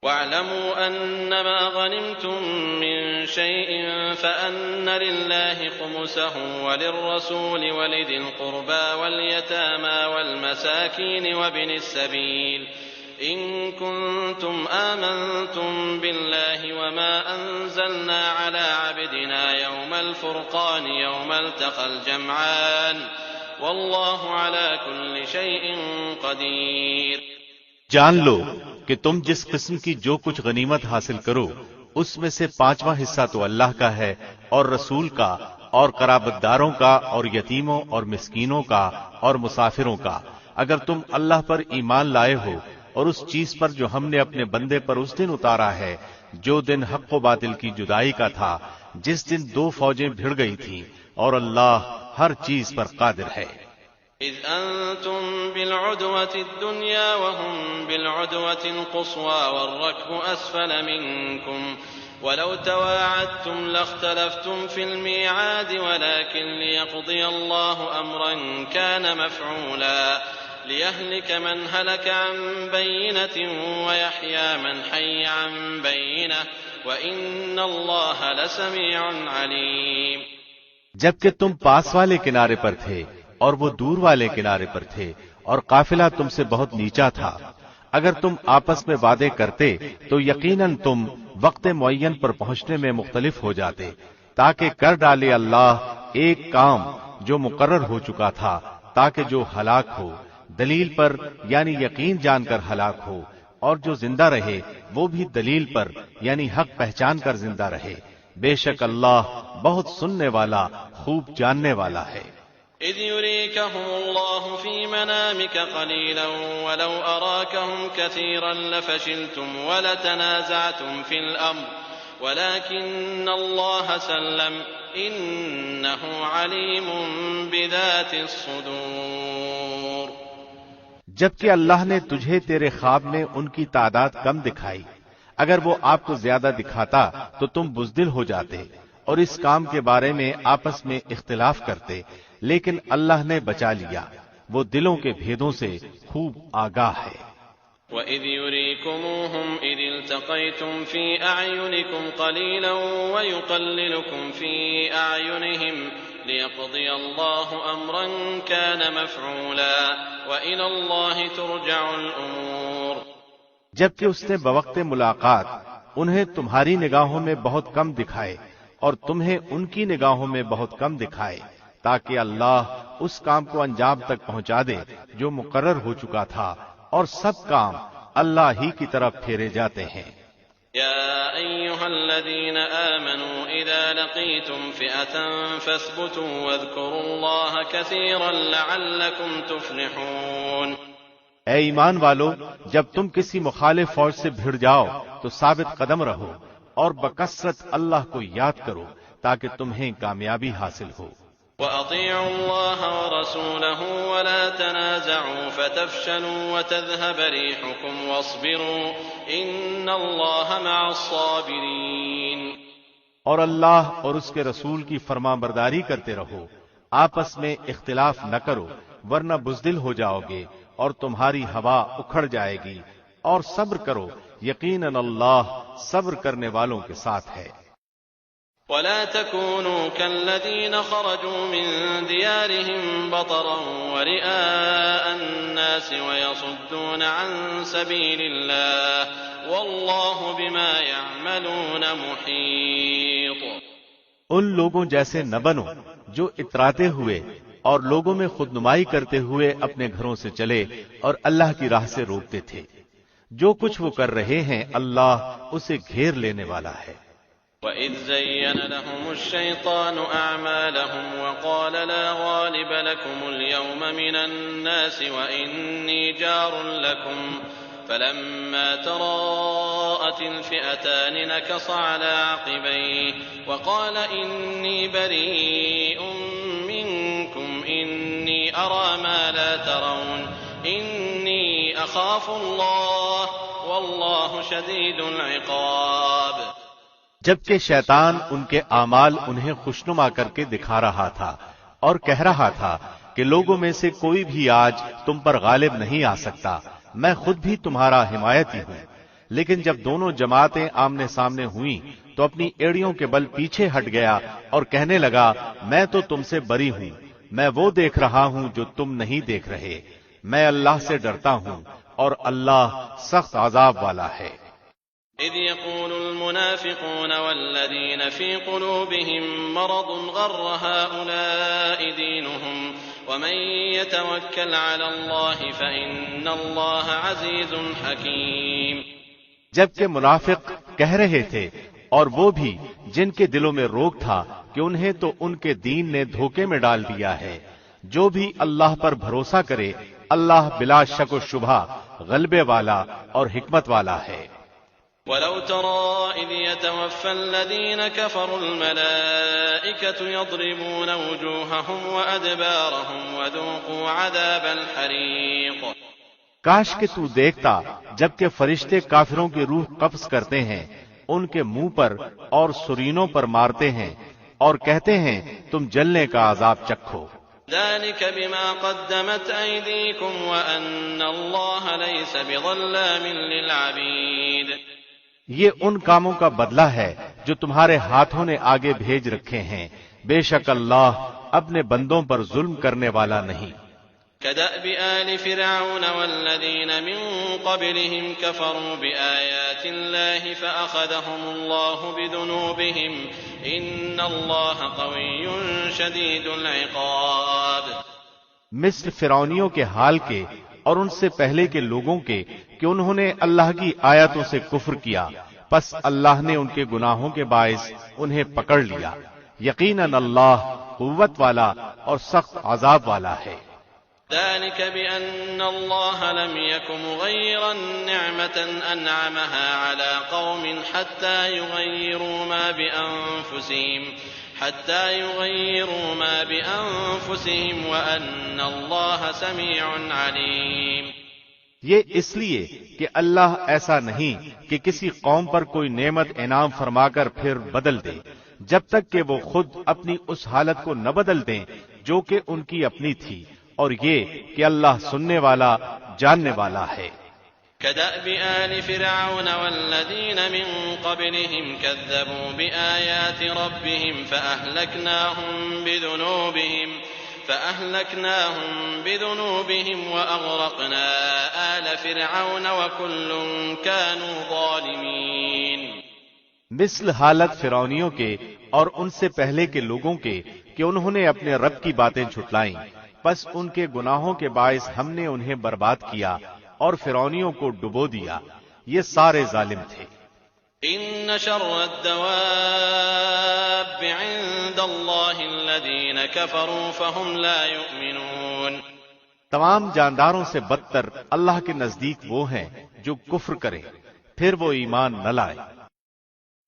واعلموا أنما غنمتم من شيء فأن لله خمسه وللرسول ولذي القربى واليتامى والمساكين وابن السبيل إن كنتم آمنتم بالله وما أنزلنا على عبدنا يوم الفرقان يوم التقى الجمعان والله على كل شيء قدير۔ جان لو کہ تم جس قسم کی جو کچھ غنیمت حاصل کرو اس میں سے 5واں حصہ تو اللہ کا ہے اور رسول کا اور قرابت داروں کا اور یتیموں اور مسکینوں کا اور مسافروں کا، اگر تم اللہ پر ایمان لائے ہو اور اس چیز پر جو ہم نے اپنے بندے پر اس دن اتارا ہے جو دن حق و باطل کی جدائی کا تھا، جس دن دو فوجیں بھڑ گئی تھیں، اور اللہ ہر چیز پر قادر ہے۔ إذ أنتم بالعدوة الدنيا وهم بالعدوة القصوى والركب أسفل منكم ولو تواعدتم لاختلفتم في الميعاد ولكن ليقضي الله أمرا كان مفعولا ليهلك من هلك عن بينة ويحيى من حي عن بينة وإن الله لسميع عليم۔ جبکہ تم پاس والے کنارے پر تھے اور وہ دور والے کنارے پر تھے اور قافلہ تم سے بہت نیچا تھا، اگر تم آپس میں وعدے کرتے تو یقیناً تم وقت معین پر پہنچنے میں مختلف ہو جاتے، تاکہ کر ڈالے اللہ ایک کام جو مقرر ہو چکا تھا، تاکہ جو ہلاک ہو دلیل پر یعنی یقین جان کر ہلاک ہو، اور جو زندہ رہے وہ بھی دلیل پر یعنی حق پہچان کر زندہ رہے۔ بے شک اللہ بہت سننے والا خوب جاننے والا ہے۔ إذ يريكهم الله في منامك قليلا ولو أراكهم كثيرا لفشلتم ولتنازعتم في الأمر ولكن الله سلم إنه عليم بذات الصدور۔ جبکہ اللہ نے تجھے تیرے خواب میں ان کی تعداد کم دکھائی، اگر وہ آپ کو زیادہ دکھاتا تو تم بزدل ہو جاتے اور اس کام کے بارے میں آپس میں اختلاف کرتے، لیکن اللہ نے بچا لیا، وہ دلوں کے بھیدوں سے خوب آگاہ ہے۔ وَإِذْ يُرِيكُمُوهُمْ إِذِ الْتَقَيْتُمْ فِي أَعْيُنِكُمْ قَلِيلًا وَيُقَلِّلُكُمْ فِي أَعْيُنِهِمْ لِيَقْضِيَ اللَّهُ أَمْرًا كَانَ مَفْعُولًا وَإِلَى اللَّهِ تُرْجَعُ الْأُمُورُ۔ جبکہ اس نے بوقت ملاقات انہیں تمہاری نگاہوں میں بہت کم دکھائے اور تمہیں ان کی نگاہوں میں بہت کم دکھائے، تاکہ اللہ اس کام کو انجام تک پہنچا دے جو مقرر ہو چکا تھا، اور سب کام اللہ ہی کی طرف پھیرے جاتے ہیں۔ يا أيها الذين آمنوا إذا لقيتم فئة فاثبتوا واذكروا الله كثيرا لعلكم تفلحون۔ اے ایمان والو، جب تم کسی مخالف فوج سے بھڑ جاؤ تو ثابت قدم رہو اور بکثرت اللہ کو یاد کرو تاکہ تمہیں کامیابی حاصل ہو۔ وَأَطِيعُوا اللَّهَ وَرَسُولَهُ وَلَا تَنَازَعُوا فَتَفْشَلُوا وَتَذْهَبَ رِيحُكُمْ وَاصْبِرُوا إِنَّ اللَّهَ مَعَ الصَّابِرِينَ۔ اور اللہ اور اس کے رسول کی فرمان برداری کرتے رہو، آپس میں اختلاف نہ کرو ورنہ بزدل ہو جاؤ گے اور تمہاری ہوا اکھڑ جائے گی، اور صبر کرو، یقیناً اللہ صبر کرنے والوں کے ساتھ ہے۔ ولا تكونوا كالذين خرجوا من ديارهم بطرا ورئاء الناس ويصدون عن سبيل الله والله بما يعملون محيط۔ ان لوگوں جیسے نہ بنو جو اتراتے ہوئے اور لوگوں میں خود نمائی کرتے ہوئے اپنے گھروں سے چلے اور اللہ کی راہ سے روکتے تھے، جو کچھ وہ کر رہے ہیں اللہ اسے گھیر لینے والا ہے۔ وَإِذْ زَيَّنَ لَهُمُ الشَّيْطَانُ أَعْمَالَهُمْ وَقَالَ لَا غَالِبَ لَكُمُ الْيَوْمَ مِنَ النَّاسِ وَإِنِّي جَارٌ لَكُمْ فَلَمَّا تَرَاءَتِ الْفِئَتَانِ نَكَصَ عَلَى عَقِبَيْهِ وَقَالَ إِنِّي بَرِيءٌ مِّنكُمْ إِنِّي أَرَىٰ مَا لَا تَرَوْنَ إِنِّي أَخَافُ اللَّهَ وَاللَّهُ شَدِيدُ الْعِقَابِ۔ جبکہ شیطان ان کے اعمال انہیں خوشنما کر کے دکھا رہا تھا اور کہہ رہا تھا کہ لوگوں میں سے کوئی بھی آج تم پر غالب نہیں آ سکتا، میں خود بھی تمہارا حمایتی ہوں۔ لیکن جب دونوں جماعتیں آمنے سامنے ہوئیں تو اپنی ایڑیوں کے بل پیچھے ہٹ گیا اور کہنے لگا میں تو تم سے بری ہوں، میں وہ دیکھ رہا ہوں جو تم نہیں دیکھ رہے، میں اللہ سے ڈرتا ہوں اور اللہ سخت عذاب والا ہے۔ إذ يقول المنافقون والذين في قلوبهم مرض غر هؤلاء دينهم ومن يتوكل على الله فإن الله عزيز حكيم۔ جبکہ منافق کہہ رہے تھے، اور وہ بھی جن کے دلوں میں روگ تھا کہ انہیں تو ان کے دین نے دھوکے میں ڈال دیا ہے، جو بھی اللہ پر بھروسہ کرے اللہ بلا شک و شبہ غلبے والا اور حکمت والا ہے۔ وَلَوْ تَرَىٰ إِذْ يَتَوَفَّى الَّذِينَ كَفَرُوا الْمَلَائِكَةُ يَضْرِبُونَ وُجُوهَهُمْ وَأَدْبَارَهُمْ وَذُوقُوا عَذَابَ الْحَرِيقِ۔ کاش کہ تو دیکھتا جبکہ فرشتے کافروں کی روح قبض کرتے ہیں، ان کے منہ پر اور سرینوں پر مارتے ہیں اور کہتے ہیں تم جلنے کا عذاب چکھو۔ ذَلِكَ بِمَا قَدَّمَتْ أَيْدِيكُمْ وَأَنَّ اللَّهَ لَيْسَ بِظَلَّامٍ لِّلْعَبِيدِ۔ یہ ان کاموں کا بدلہ ہے جو تمہارے ہاتھوں نے آگے بھیج رکھے ہیں، بے شک اللہ اپنے بندوں پر ظلم کرنے والا نہیں۔ كَدَأْبِ آلِ فِرْعَوْنَ وَالَّذِينَ مِن قَبْلِهِمْ كَفَرُوا بِآيَاتِ اللَّهِ فَأَخَذَهُمُ اللَّهُ بِذُنُوبِهِمْ إِنَّ اللَّهَ قَوِيٌّ شَدِيدُ الْعِقَابِ۔ مثل فرعونیوں کے حال کے اور ان سے پہلے کے لوگوں کے کہ انہوں نے اللہ کی آیاتوں سے کفر کیا، پس اللہ نے ان کے گناہوں کے باعث انہیں پکڑ لیا، یقیناً اللہ قوت والا اور سخت عذاب والا ہے۔ ذلك بأن الله لم يك مغيرا نعمة أنعمها على قوم حتى يغيروا ما بأنفسهم وأن الله سميع عليم۔ یہ اس لیے کہ اللہ ایسا نہیں کہ کسی قوم پر کوئی نعمت انعام فرما کر پھر بدل دے جب تک کہ وہ خود اپنی اس حالت کو نہ بدل دیں جو کہ ان کی اپنی تھی، اور یہ کہ اللہ سننے والا جاننے والا ہے۔ كدأب آل فرعون والذين من قبلهم كذبوا بآيات ربهم فأهلكناهم بذنوبهم وأغرقنا آل فرعون وكل كانوا ظالمين۔ مثل حالت فرعونیوں کے اور ان سے پہلے کے لوگوں کے کہ انہوں نے اپنے رب کی باتیں جھٹلائیں، پس ان کے گناہوں کے باعث ہم نے انہیں برباد کیا اور فرعونیوں کو ڈبو دیا، یہ سارے ظالم تھے۔ ان شر الدواب عند اللہ الذین کفروا فهم لا يؤمنون۔ تمام جانداروں سے بدتر اللہ کے نزدیک وہ ہیں جو کفر کریں پھر وہ ایمان نہ لائیں۔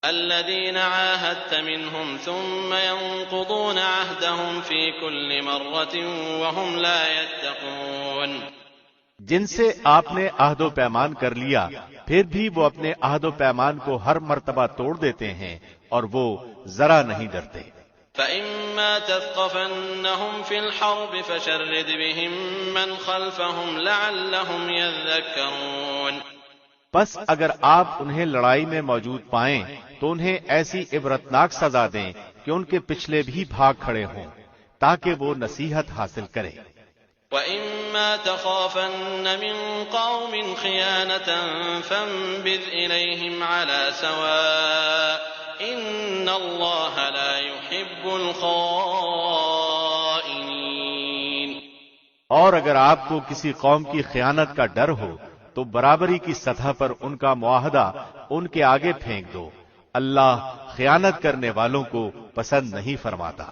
الذين عاهدت منهم ثم ينقضون عهدهم في كل مرة وهم لا يتقون۔ جن سے آپ نے عہد و پیمان کر لیا پھر بھی وہ اپنے عہد و پیمان کو ہر مرتبہ توڑ دیتے ہیں اور وہ ذرا نہیں ڈرتے۔ فإما تثقفنهم في الحرب فشرد بهم من خلفهم لعلهم يذكرون۔ پس اگر آپ انہیں لڑائی میں موجود پائیں تو انہیں ایسی عبرتناک سزا دیں کہ ان کے پچھلے بھی بھاگ کھڑے ہوں تاکہ وہ نصیحت حاصل کریں۔ وَإِمَّا تَخَافَنَّ مِن قَوْمٍ خِيَانَةً فَانبِذْ إِلَيْهِمْ عَلَى سَوَاءٍ إِنَّ اللَّهَ لَا يُحِبُّ الْخَائِنِينَ۔ اور اگر آپ کو کسی قوم کی خیانت کا ڈر ہو تو برابری کی سطح پر ان کا معاہدہ ان کے آگے پھینک دو، اللہ خیانت کرنے والوں کو پسند نہیں فرماتا۔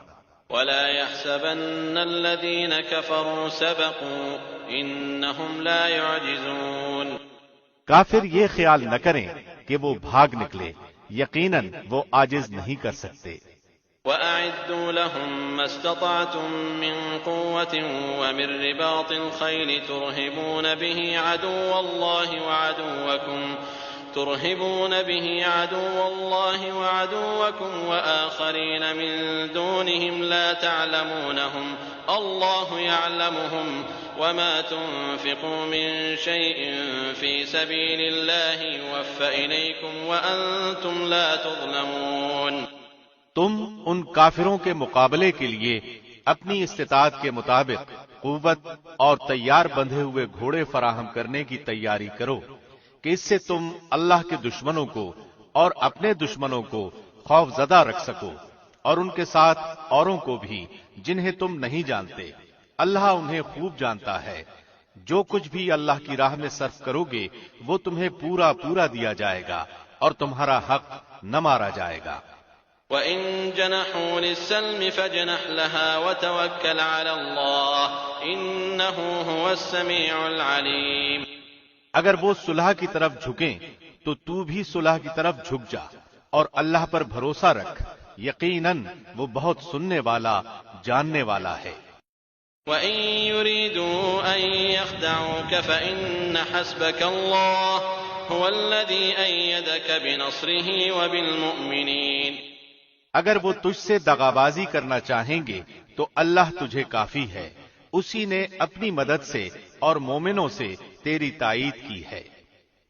وَلَا يَحْسَبَنَّ الَّذِينَ كَفَرُوا سَبَقُوا إِنَّهُمْ لَا يُعْجِزُونَ۔ کافر یہ خیال نہ کریں کہ وہ بھاگ نکلے، یقیناً وہ عاجز نہیں کر سکتے۔ وَأَعِدُّوا لَهُم مَّا اسْتَطَعْتُم مِّن قُوَّةٍ وَمِن رِّبَاطِ الْخَيْلِ تُرْهِبُونَ بِهِ عَدُوَّ اللَّهِ ترهبون به عدو الله وعدوكم وآخرين من دونهم لا تعلمونهم الله يعلمهم وما تنفقوا من شيء في سبيل الله يوفى إليكم وأنتم لا تظلمون. تم ان کافروں کے مقابلے کے لیے اپنی استطاعت کے مطابق قوت اور تیار بندھے ہوئے گھوڑے فراہم کرنے کی تیاری کرو کہ اس سے تم اللہ کے دشمنوں کو اور اپنے دشمنوں کو خوف زدہ رکھ سکو، اور ان کے ساتھ اوروں کو بھی جنہیں تم نہیں جانتے. اللہ انہیں خوب جانتا ہے. جو کچھ بھی اللہ کی راہ میں صرف کرو گے وہ تمہیں پورا پورا دیا جائے گا اور تمہارا حق نہ مارا جائے گا. وَإِن جَنَحُوا لِلسَّلْمِ فَاجْنَحْ لَهَا وَتَوَكَّلْ عَلَى اللَّهِ إِنَّهُ هُوَ السَّمِيعُ الْعَلِيمُ. اگر وہ صلح کی طرف جھکیں تو تو بھی صلح کی طرف جھک جا اور اللہ پر بھروسہ رکھ، یقیناً وہ بہت سننے والا جاننے والا ہے. وَإِن يُرِيدُوا أَن يَخْدَعُوكَ فَإِنَّ حَسْبَكَ اللَّهُ هُوَ الَّذِي أَيَّدَكَ بِنَصْرِهِ وَبِالْمُؤْمِنِينَ. اگر وہ تجھ سے دغابازی کرنا چاہیں گے تو اللہ تجھے کافی ہے، اسی نے اپنی مدد سے اور مومنوں سے تیری تائید کی ہے.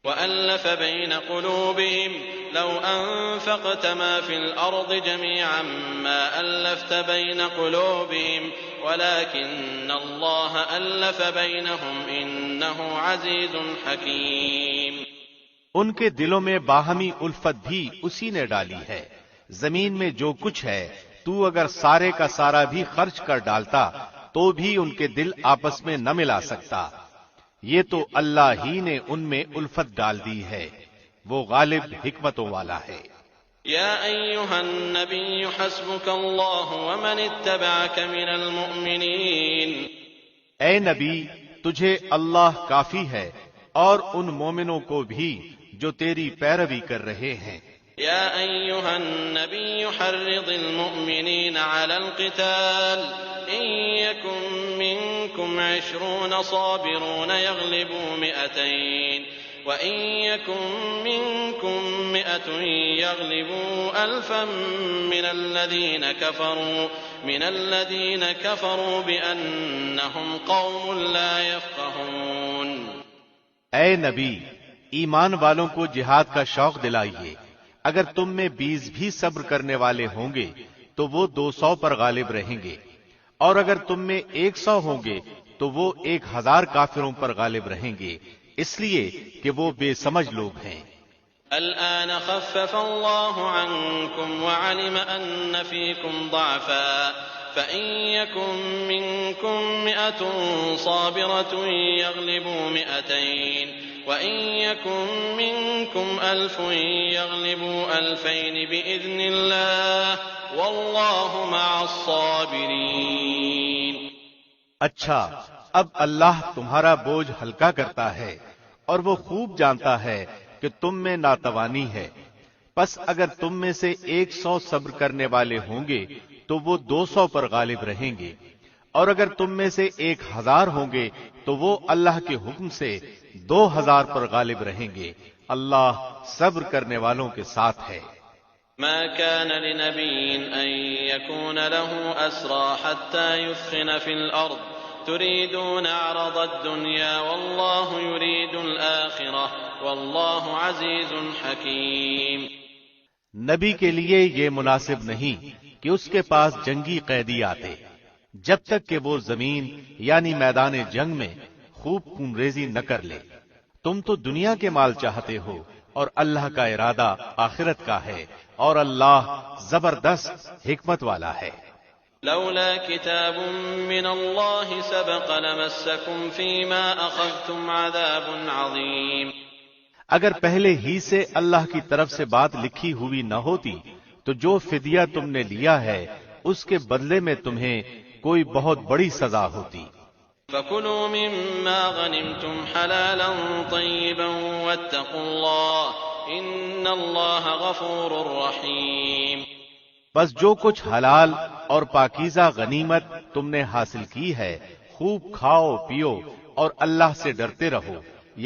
وَأَلَّفَ بَيْنَ قُلُوبِهِمْ لَوْ أَنفَقْتَ مَا فِي الْأَرْضِ جَمِيعًا مَا أَلَّفْتَ بَيْنَ قُلُوبِهِمْ وَلَكِنَّ اللَّهَ أَلَّفَ بَيْنَهُمْ إِنَّهُ عَزِيزٌ حَكِيمٌ. ان کے دلوں میں باہمی الفت بھی اسی نے ڈالی ہے. زمین میں جو کچھ ہے تو اگر سارے کا سارا بھی خرچ کر ڈالتا تو بھی ان کے دل آپس میں نہ ملا سکتا. یہ تو اللہ ہی نے ان میں الفت ڈال دی ہے، وہ غالب حکمتوں والا ہے. یا ایھا النبی حسبک اللہ ومن اتبعک من المؤمنین. اے نبی، تجھے اللہ کافی ہے اور ان مومنوں کو بھی جو تیری پیروی کر رہے ہیں. یا ایھا النبی حرض المؤمنین علی القتال ان یکن منکم 20 صابرون یغلبوا 200 وَإِن يَكُن مِّنكُم 100 يَغْلِبُوا أَلْفًا مِّنَ الَّذِينَ كَفَرُوا بِأَنَّهُمْ قَوْمٌ لَّا يَفْقَهُونَ. اے نبی، ایمان والوں کو جہاد کا شوق دلائیے. اگر تم میں 20 بھی صبر کرنے والے ہوں گے تو وہ 200 پر غالب رہیں گے، اور اگر تم میں 100 ہوں گے تو وہ 1000 کافروں پر غالب رہیں گے، اس لیے کہ وہ بے سمجھ لوگ ہیں. الآن خفف اللہ عنکم وعلم ان فیکم ضعفا فإن يكن منكم 100 صابرة يغلبوا 200 وإن يكن منكم 1000 يغلبوا 2000 بإذن الله والله مع الصابرين. اچھا، اب اللہ تمہارا بوجھ ہلکا کرتا ہے اور وہ خوب جانتا ہے کہ تم میں ناتوانی ہے. پس اگر تم میں سے 100 صبر کرنے والے ہوں گے تو وہ 200 پر غالب رہیں گے، اور اگر تم میں سے 1000 ہوں گے تو وہ اللہ کے حکم سے 2000 پر غالب رہیں گے. اللہ صبر کرنے والوں کے ساتھ ہے. ما كان لنبي أن يكون له أسرى حتى يثخن في الأرض تريدون عرض الدنيا والله يريد الآخرة والله عزيز حكيم. نبی کے لیے یہ مناسب نہیں کہ اس کے پاس جنگی قیدی آتے جب تک کہ وہ زمین یعنی میدان جنگ میں خوب خونریزی نہ کر لے. تم تو دنیا کے مال چاہتے ہو اور اللہ کا ارادہ آخرت کا ہے، اور اللہ زبردست حکمت والا ہے. لولا كتاب من الله سبق لمسكم فيما أخذتم عذاب عظيم. اگر پہلے ہی سے اللہ کی طرف سے بات لکھی ہوئی نہ ہوتی تو جو فدیہ تم نے لیا ہے اس کے بدلے میں تمہیں کوئی بہت بڑی سزا ہوتی. فَكُلُوا مِمَّا غَنِمْتُمْ حَلَالًا طَيِّبًا وَاتَّقُوا اللَّهَ إِنَّ اللَّهَ غَفُورٌ رَّحِيمٌ. بس جو کچھ حلال اور پاکیزہ غنیمت تم نے حاصل کی ہے خوب کھاؤ پیو اور اللہ سے ڈرتے رہو،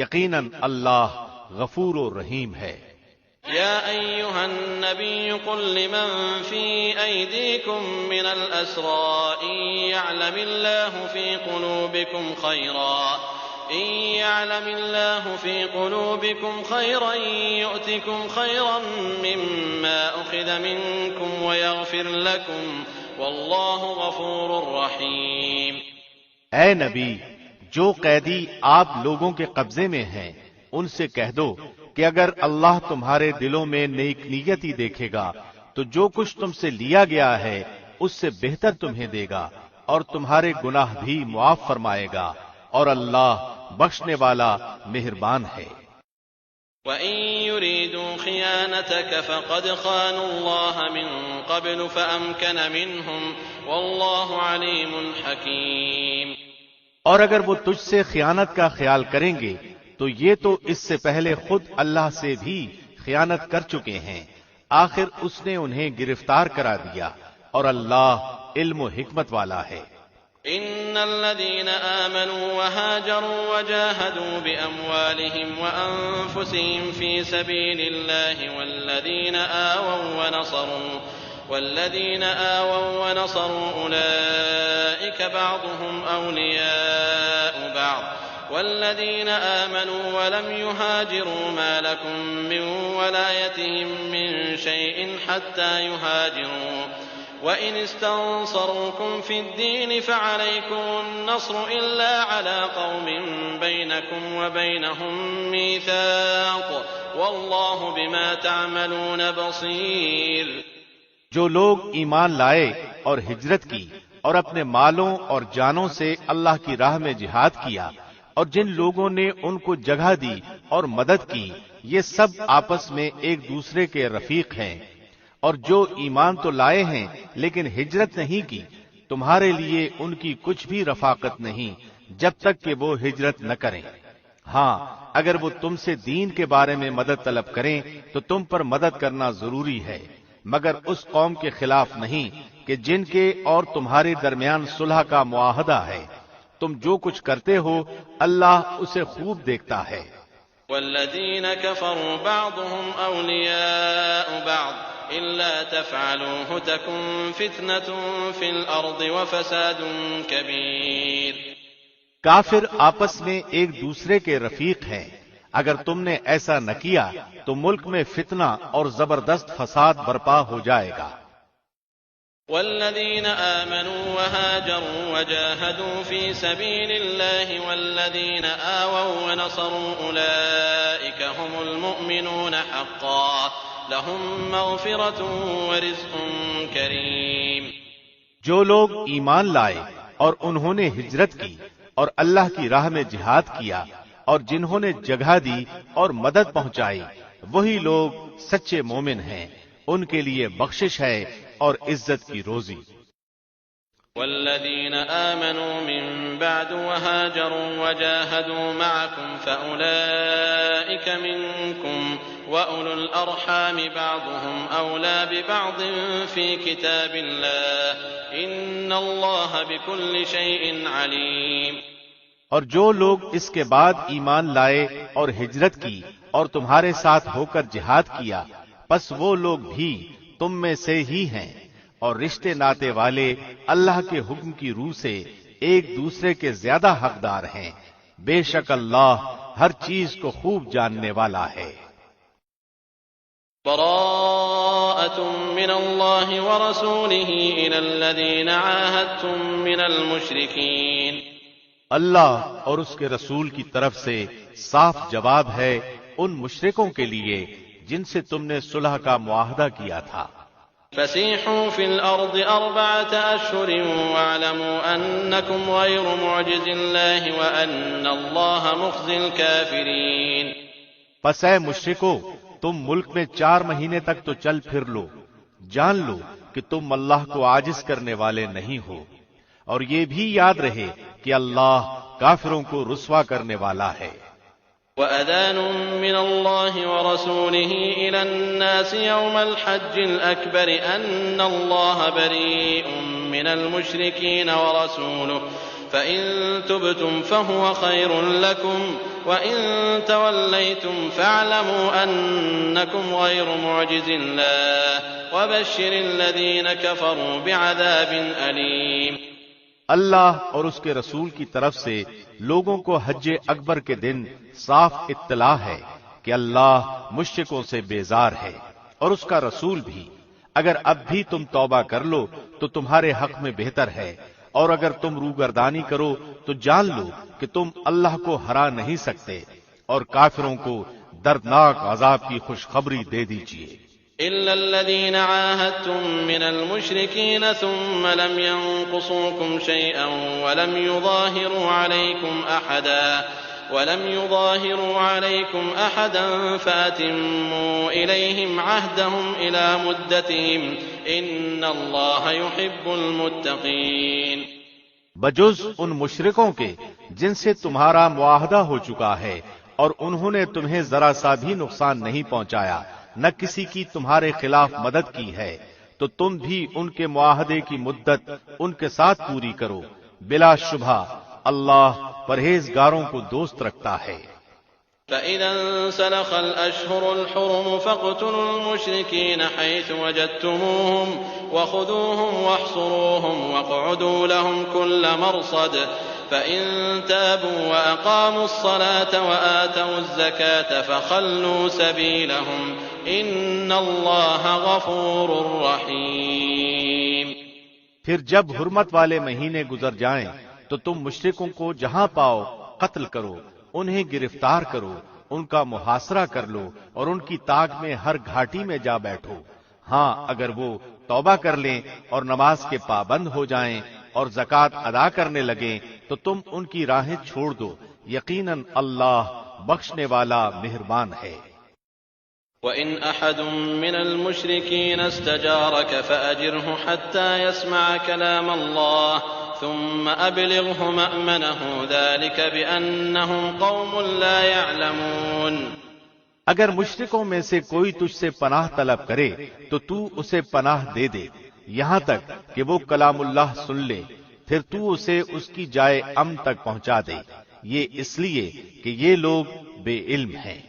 یقیناً اللہ غفور و رحیم ہے۔ يا أيها النبي قل لمن في أيديكم من الأسرى إن يعلم الله في قلوبكم خيرا يؤتكم خيرا مما أخذ منكم ويغفر لكم والله غفور رحيم۔ اے نبی، جو قیدی آپ لوگوں کے قبضے میں ہیں ان سے کہہ دو کہ اگر اللہ تمہارے دلوں میں نیک نیتی دیکھے گا تو جو کچھ تم سے لیا گیا ہے اس سے بہتر تمہیں دے گا اور تمہارے گناہ بھی معاف فرمائے گا، اور اللہ بخشنے والا مہربان ہے۔ وَإِن يُرِيدُوا خِيَانَتَكَ فَقَدْ خَانُوا اللَّهَ مِن قَبْلُ فَأَمْكَنَ مِنْهُمْ وَاللَّهُ عَلِيمٌ حَكِيمٌ۔ اور اگر وہ تجھ سے خیانت کا خیال کریں گے تو یہ تو اس سے پہلے خود اللہ سے بھی خیانت کر چکے ہیں، آخر اس نے انہیں گرفتار کرا دیا، اور اللہ علم و حکمت والا ہے۔ ان الذين آمنوا وهاجروا وجاهدوا بأموالهم وأنفسهم في سبيل الله والذين آووا ونصروا أولئك بعضهم أولياء بعض والذين آمنوا ولم يهاجروا ما لكم من ولايتهم من شيء حتى يهاجروا وإن استنصروكم في الدين فعليكم النصر إلا على قوم بينكم وبينهم ميثاق والله بما تعملون بصير۔ جو لوگ ایمان لائے اور ہجرت کی اور اپنے مالوں اور جانوں سے اللہ کی راہ میں جہاد کیا، اور جن لوگوں نے ان کو جگہ دی اور مدد کی، یہ سب آپس میں ایک دوسرے کے رفیق ہیں۔ اور جو ایمان تو لائے ہیں لیکن ہجرت نہیں کی، تمہارے لیے ان کی کچھ بھی رفاقت نہیں جب تک کہ وہ ہجرت نہ کریں۔ ہاں، اگر وہ تم سے دین کے بارے میں مدد طلب کریں تو تم پر مدد کرنا ضروری ہے، مگر اس قوم کے خلاف نہیں کہ جن کے اور تمہارے درمیان صلح کا معاہدہ ہے۔ تم جو کچھ کرتے ہو اللہ اسے خوب دیکھتا ہے۔ والذین کفروا بعضهم اولیاء بعض إلا تفعلوه تكن فتنة في الأرض وفساد كبير۔ کافر آپس میں ایک دوسرے کے رفیق ہیں، اگر تم نے ایسا نہ کیا تو ملک میں فتنہ اور زبردست فساد برپا ہو جائے گا۔ والذين آمنوا وهاجروا وجاهدوا في سبيل الله والذين آووا ونصروا أولئك هم المؤمنون حقا لهم مغفرة ورزق کریم۔ جو لوگ ایمان لائے اور انہوں نے ہجرت کی اور اللہ کی راہ میں جہاد کیا اور جنہوں نے جگہ دی اور مدد پہنچائی، وہی لوگ سچے مومن ہیں، ان کے لیے بخشش ہے اور عزت کی روزی۔ والذین آمنوا من بعد وهاجروا وجاهدوا معكم فأولئك منكم وأولو الأرحام بعضهم أولى ببعض في كتاب الله إن الله بكل شيء عليم۔ اور جو لوگ اس کے بعد ایمان لائے اور ہجرت کی اور تمہارے ساتھ ہو کر جہاد کیا، پس وہ لوگ بھی تم میں سے ہی ہیں، اور رشتے ناتے والے اللہ کے حکم کی روح سے ایک دوسرے کے زیادہ حقدار ہیں۔ بے شک اللہ ہر چیز کو خوب جاننے والا ہے۔ براءة من الله ورسوله إلى الذين عاهدتم من المشركين۔ اللہ اور اس کے رسول کی طرف سے صاف جواب ہے ان مشرکوں کے لیے جن سے تم نے صلح کا معاہدہ کیا تھا۔ فسیحوا فی الارض 4 اشہر واعلموا انکم غیر معجز اللہ وان اللہ مخزی الکافرین۔ پس اے مشرکو، تم ملک میں 4 مہینے تک تو چل پھر لو، جان لو کہ تم اللہ کو عاجز کرنے والے نہیں ہو، اور یہ بھی یاد رہے کہ اللہ کافروں کو رسوا کرنے والا ہے۔ وَأَذَانٌ مِّنَ اللَّهِ وَرَسُولِهِ إِلَى النَّاسِ يَوْمَ الْحَجِّ الْأَكْبَرِ أَنَّ اللَّهَ بَرِيءٌ مِّنَ الْمُشْرِكِينَ فإن تبتم فهو خير لكم وإن توليتم فاعلموا أنكم غير معجز الله وبشر الذين كفروا بعذاب أليم۔ اللہ اور اس کے رسول کی طرف سے لوگوں کو حج اکبر کے دن صاف اطلاع ہے کہ اللہ مشرکوں سے بیزار ہے اور اس کا رسول بھی۔ اگر اب بھی تم توبہ کر لو تو تمہارے حق میں بہتر ہے، اور اگر تم روگردانی کرو تو جان لو کہ تم اللہ کو ہرا نہیں سکتے، اور کافروں کو دردناک عذاب کی خوشخبری دے دیجیے۔ إلا الذين عاهدتم من المشركين ثم لم ينقصوكم شيئا ولم يظاهروا عليكم أحدا فأتموا إليهم عهدهم إلى مدتهم إن الله يحب المتقين۔ بجز ان مشرکوں کے جن سے تمہارا معاہدہ ہو چکا ہے اور انہوں نے تمہیں ذرا سا بھی نقصان نہیں پہنچایا، نہ کسی کی تمہارے خلاف مدد کی ہے، تو تم بھی ان کے معاہدے کی مدت ان کے ساتھ پوری کرو، بلا شبہ اللہ پرہیزگاروں کو دوست رکھتا ہے۔ فَإِذَا انسَلَخَ الْأَشْهُرُ الْحُرُمُ فَاقْتُلُوا الْمُشْرِكِينَ حَيْثُ وَجَدتُّمُوهُمْ وَخُذُوهُمْ وَاحْصُرُوهُمْ وَاقْعُدُوا لَهُمْ كُلَّ مَرْصَدٍ فَإِن تَابُوا وَأَقَامُوا الصَّلَاةَ وَآتَوُا الزَّكَاةَ فَخَلُّوا سَبِيلَهُمْ إِنَّ اللَّهَ غَفُورٌ رَّحِيمٌ۔ پھر جب حرمت والے مہینے گزر جائیں تو تم مشرکوں کو جہاں پاؤ قتل کرو، انہیں گرفتار کرو، ان کا محاصرہ کر لو اور ان کی طاق میں ہر گھاٹی میں جا بیٹھو۔ ہاں اگر وہ توبہ کر لیں اور نماز کے پابند ہو جائیں اور زکوٰۃ ادا کرنے لگیں تو تم ان کی راہیں چھوڑ دو، یقیناً اللہ بخشنے والا مہربان ہے۔ وَإِنْ أَحَدٌ مِّنَ الْمُشْرِكِينَ اسْتَجَارَكَ فَأَجِرْهُ حَتَّى يَسْمَعَ كَلَامَ اللَّهِ ثُمَّ أَبْلِغْهُ مَأْمَنَهُ ذَلِكَ بِأَنَّهُمْ قَوْمٌ لَّا يَعْلَمُونَ۔ اگر مشرکوں میں سے کوئی تجھ سے پناہ طلب کرے تو تو اسے پناہ دے دے یہاں تک کہ وہ کلام اللہ سن لے، پھر تو اسے اس کی جائے امن تک پہنچا دے، یہ اس لیے کہ یہ لوگ بے علم ہیں۔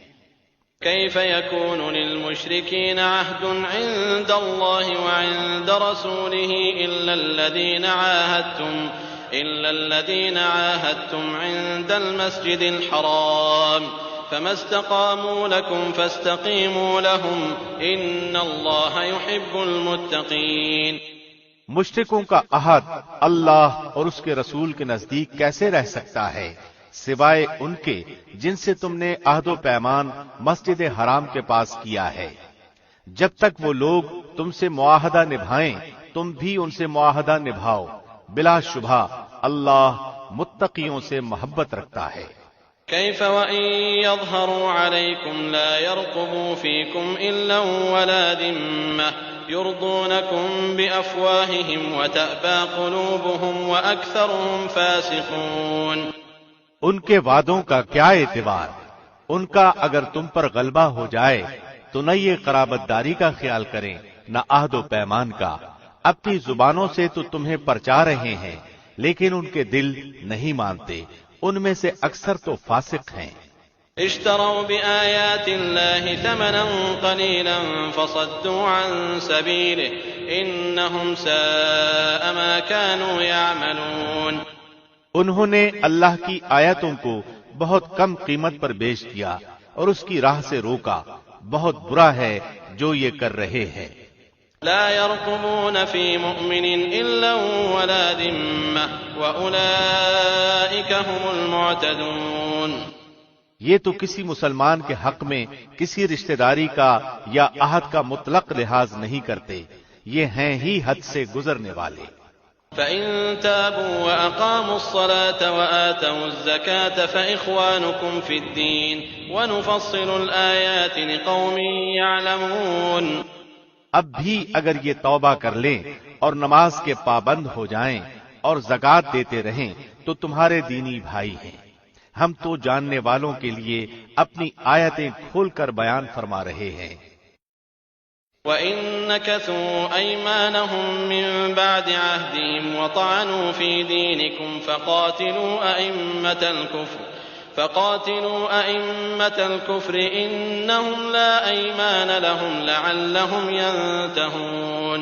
كيف يكون للمشركين عهد عند الله وعند رسوله إلا الذين عاهدتم عند المسجد الحرام فما استقاموا لكم فاستقيموا لهم إن الله يحب المتقين۔ مشرکوں کا عہد اللہ اور اس کے رسول کے نزدیک کیسے رہ سکتا ہے سوائے ان کے جن سے تم نے عہد و پیمان مسجد حرام کے پاس کیا ہے۔ جب تک وہ لوگ تم سے معاہدہ نبھائیں تم بھی ان سے معاہدہ نبھاؤ، بلا شبہ اللہ متقیوں سے محبت رکھتا ہے۔ كيف وإن يظهروا عليكم لا يرقبوا فيكم إلا ولا ذمة يرضونكم بأفواههم وتأبى قلوبهم وأكثرهم فاسقون۔ ان کے وعدوں کا کیا اعتبار، ان کا اگر تم پر غلبہ ہو جائے تو نہ یہ قرابت داری کا خیال کریں نہ عہد و پیمان کا، اپنی زبانوں سے تو تمہیں پرچا رہے ہیں لیکن ان کے دل نہیں مانتے، ان میں سے اکثر تو فاسق ہیں۔ اشتروا بآيات الله ثمنا قليلا فصدوا عن سبيله إنهم ساء ما كانوا يعملون۔ انہوں نے اللہ کی آیتوں کو بہت کم قیمت پر بیچ دیا اور اس کی راہ سے روکا، بہت برا ہے جو یہ کر رہے ہیں۔ لا يرقبون في مؤمن إلا ولا ذمة وأولئك هم المعتدون۔ یہ تو کسی مسلمان کے حق میں کسی رشتہ داری کا یا عہد کا مطلق لحاظ نہیں کرتے، یہ ہیں ہی حد سے گزرنے والے۔ فَإِن تَابُوا وَأَقَامُوا الصَّلَاةَ وَآتَوُا الزَّكَاةَ فَإِخْوَانُكُمْ فِي الدِّينِ وَنُفَصِّلُ الْآيَاتِ لِقَوْمٍ يَعْلَمُونَ۔ اب بھی اگر یہ توبہ کر لیں اور نماز کے پابند ہو جائیں اور زکوٰۃ دیتے رہیں تو تمہارے دینی بھائی ہیں، ہم تو جاننے والوں کے لیے اپنی آیتیں کھول کر بیان فرما رہے ہیں۔ وَإِن نَكَثُوا أَيْمَانَهُم مِّن بَعْدِ عَهْدِهِمْ وَطَعَنُوا فِي دِينِكُمْ فَقَاتِلُوا أَئِمَّةَ الْكُفْرِ إِنَّهُمْ لَا أَيْمَانَ لَهُمْ لَعَلَّهُمْ يَنتَهُونَ۔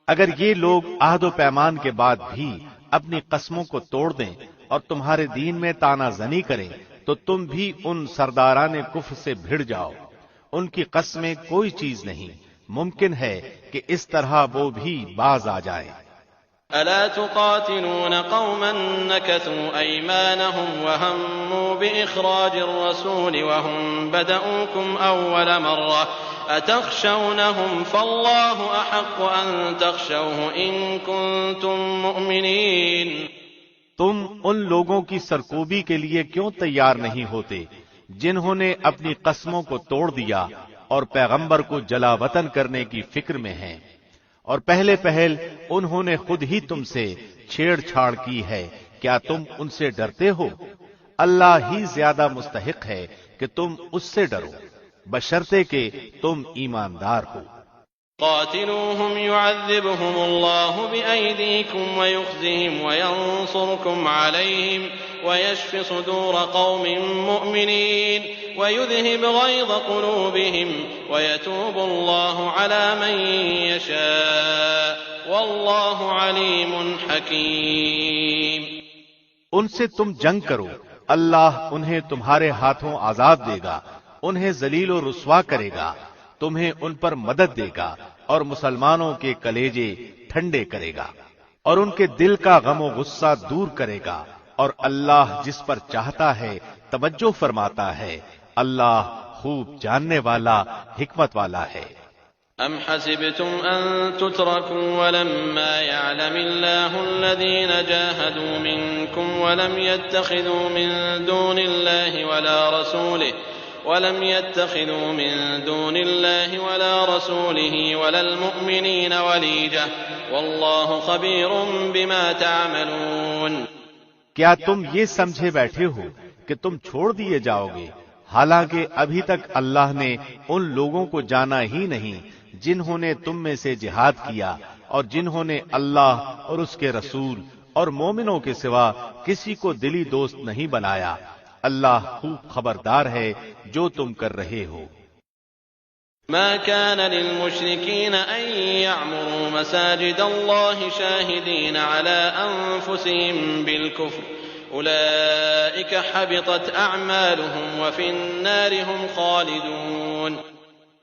اگر یہ لوگ عہد و پیمان کے بعد بھی اپنی قسموں کو توڑ دیں اور تمہارے دین میں طعنہ زنی کریں تو تم بھی ان سرداران کفر سے بھڑ جاؤ۔ ان کی قسمیں کوئی چیز نہیں، ممکن ہے کہ اس طرح وہ بھی باز آ جائیں۔ أَلَا تُقَاتِلُونَ قَوْمًا نَكَثُوا أَيْمَانَهُمْ وَهَمُّوا بِإِخْرَاجِ الرَّسُولِ وَهُمْ بَدَؤُوكُمْ أَوَّلَ مَرَّةٍ أَتَخْشَوْنَهُمْ فَاللَّهُ أَحَقُّ أَن تَخْشَوْهُ إِن كُنتُم مُّؤْمِنِينَ۔ تم ان لوگوں کی سرکوبی کے لیے کیوں تیار نہیں ہوتے جنہوں نے اپنی قسموں کو توڑ دیا اور پیغمبر کو جلا وطن کرنے کی فکر میں ہیں، اور پہلے پہل انہوں نے خود ہی تم سے چھیڑ چھاڑ کی ہے، کیا تم ان سے ڈرتے ہو؟ اللہ ہی زیادہ مستحق ہے کہ تم اس سے ڈرو، بشرطے کہ تم ایماندار ہو۔ قاتلوهم يعذبهم الله بأيديكم ويخزهم وينصركم عليهم ويشف صدور قوم مؤمنين ويذهب غيظ قلوبهم ويتوب الله على من يشاء والله عليم حكيم۔ ان سے تم جنگ کرو، اللہ انہیں تمہارے ہاتھوں آزاد دے گا، انہیں ذلیل و رسوا کرے گا، تمہیں ان پر مدد دے گا اور مسلمانوں کے کلیجے ٹھنڈے کرے گا اور ان کے دل کا غم و غصہ دور کرے گا، اور اللہ جس پر چاہتا ہے توجہ فرماتا ہے، اللہ خوب جاننے والا، حکمت والا ہے۔ أَمْ حَسِبْتُمْ أَن تُتْرَكُوا وَلَمَّا يَعْلَمِ اللَّهُ الَّذِينَ جَاهَدُوا مِنكُمْ وَلَمْ يَتَّخِذُوا مِن دُونِ اللَّهِ وَلَا رَسُولِهِ وَلَا الْمُؤْمِنِينَ وَلِيجَةً وَاللَّهُ خَبِيرٌ بِمَا تَعْمَلُونَ۔ کیا تم یہ سمجھے بیٹھے ہو کہ تم چھوڑ دیے جاؤ گے، حالانکہ ابھی تک اللہ نے ان لوگوں کو جانا ہی نہیں جنہوں نے تم میں سے جہاد کیا اور جنہوں نے اللہ اور اس کے رسول اور مومنوں کے سوا کسی کو دلی دوست نہیں بنایا، اللہ خوب خبردار ہے جو تم کر رہے ہو۔ ما كان للمشركين أن يعمروا مساجد الله شاهدين على أنفسهم بالكفر أولئك حبطت أعمالهم وفي النار هم خالدون۔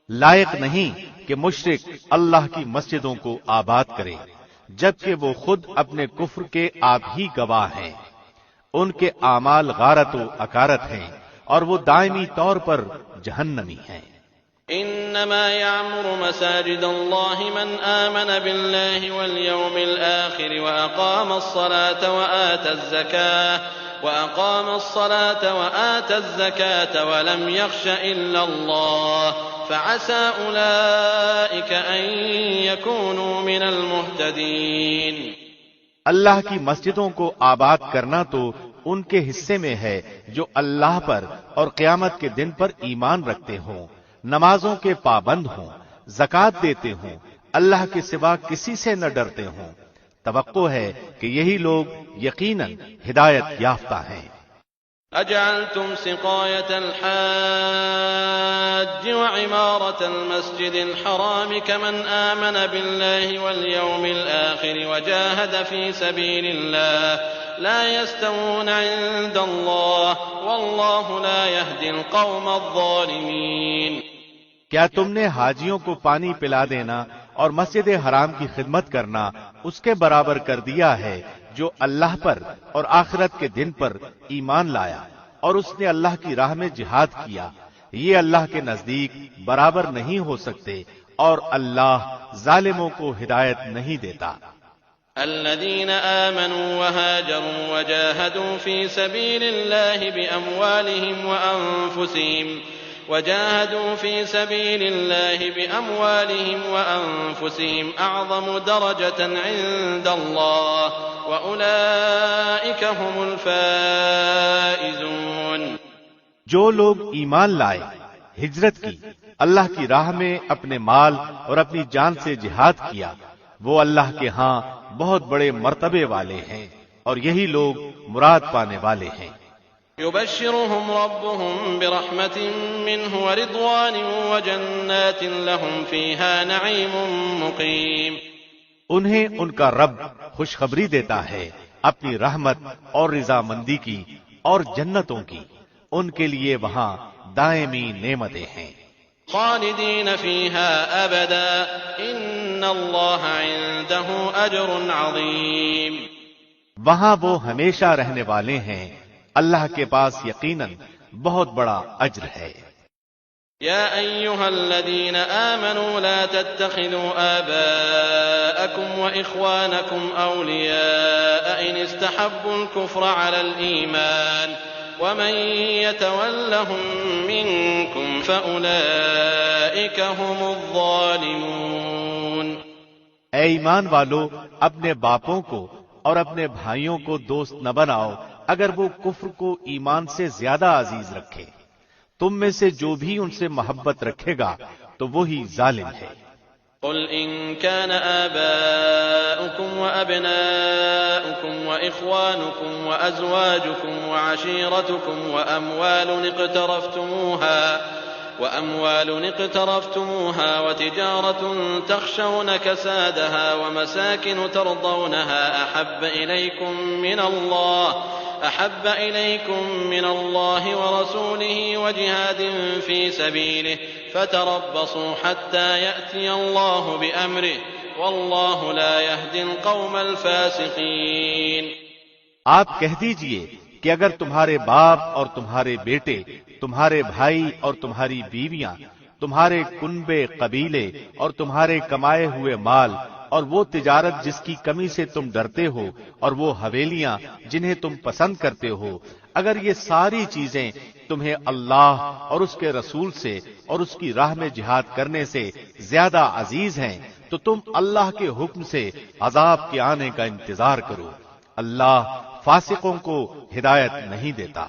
لائق نہیں کہ مشرک اللہ کی مسجدوں کو آباد کرے جبکہ وہ خود اپنے کفر کے آپ ہی گواہ ہیں، ان کے اعمال غارت و اکارت ہیں اور وہ دائمی طور پر جہنمی ہیں۔ انما يعمر مساجد الله من آمن بالله واليوم الآخر وأقام الصلاة وآتى الزكاة ولم يخش إلا الله فعسى أولئك أن يكونوا من المهتدين۔ اللہ کی مسجدوں کو آباد کرنا تو ان کے حصے میں ہے جو اللہ پر اور قیامت کے دن پر ایمان رکھتے ہوں، نمازوں کے پابند ہوں، زکوٰۃ دیتے ہوں، اللہ کے سوا کسی سے نہ ڈرتے ہوں۔ توقع ہے کہ یہی لوگ یقیناً ہدایت یافتہ ہیں۔ أجعلتم سقاية الحاج وعمارة المسجد الحرام كمن آمن بالله واليوم الآخر وجاهد في سبيل الله لا يستوون عند الله والله لا يهدي القوم الظالمين۔ کیا تم نے حاجیوں کو پانی پلا دینا اور مسجد حرام کی خدمت کرنا اس کے برابر کر دیا ہے جو اللہ پر اور آخرت کے دن پر ایمان لایا اور اس نے اللہ کی راہ میں جہاد کیا؟ یہ اللہ کے نزدیک برابر نہیں ہو سکتے اور اللہ ظالموں کو ہدایت نہیں دیتا۔ الذين آمنوا وهاجروا وجاهدوا في سبيل الله بأموالهم وأنفسهم أعظم درجة عند الله وأولئك هم الفائزون۔ جو لوگ ایمان لائے، ہجرت کی اللہ کی راہ میں اپنے مال اور اپنی جان سے جہاد کیا، وہ اللہ کے ہاں بہت بڑے مرتبے والے ہیں، اور یہی لوگ مراد پانے والے ہیں۔ يبشرهم ربهم برحمة منه ورضوان وجنات لهم فيها نعيم مقيم۔ انہیں ان کا رب خوشخبری دیتا ہے اپنی رحمت اور رضامندی کی اور جنتوں کی، ان کے لیے وہاں دائمی نعمتیں ہیں۔ خالدین فیہا ابدا ان اللہ عنده اجر عظیم۔ وہاں وہ ہمیشہ رہنے والے ہیں، اللہ کے پاس یقیناً بہت بڑا اجر ہے۔ يا أيها الذين آمنوا لا تتخذوا آباءكم وإخوانكم أولياء إن استحبوا الكفر على الإيمان ومن يتولهم منكم فأولئك هم الظالمون۔ اے ایمان والو، اپنے باپوں کو اور اپنے بھائیوں کو دوست نہ بناؤ اگر وہ کفر کو ایمان سے زیادہ عزیز رکھے، تم میں سے جو بھی ان سے محبت رکھے گا تو وہی ظالم ہے۔ قل إن كان آباؤكم وأبناؤكم وإخوانكم وأزواجكم وعشيرتكم وأموال اقترفتموها وتجارة تخشون كسادها ومساكن ترضونها أحب إليكم من الله ورسوله وجهاد في سبيله فتربصوا حتى يأتي الله بأمره والله لا يهدي القوم الفاسقين۔ آپ کہہ دیجئے کہ اگر تمہارے باپ اور تمہارے بیٹے، تمہارے بھائی اور تمہاری بیویاں، تمہارے کنبے قبیلے اور تمہارے کمائے ہوئے مال اور وہ تجارت جس کی کمی سے تم ڈرتے ہو اور وہ حویلیاں جنہیں تم پسند کرتے ہو، اگر یہ ساری چیزیں تمہیں اللہ اور اس کے رسول سے اور اس کی راہ میں جہاد کرنے سے زیادہ عزیز ہیں تو تم اللہ کے حکم سے عذاب کے آنے کا انتظار کرو، اللہ فاسقوں کو ہدایت نہیں دیتا۔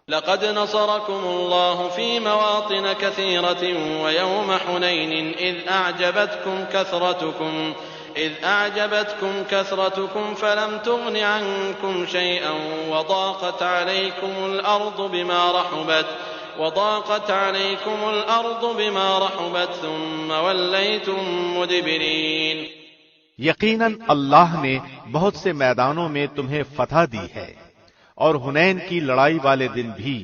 لقد نصركم الله في مواطن كثيرة ويوم حنين إذ أعجبتكم كثرتكم فلم تغن عنكم شيئا وضاقت عليكم الأرض بما رحبت ثم وليتم مدبرين۔ یقیناً اللہ نے بہت سے میدانوں میں تمہیں فتح دی ہے، اور حنین کی لڑائی والے دن بھی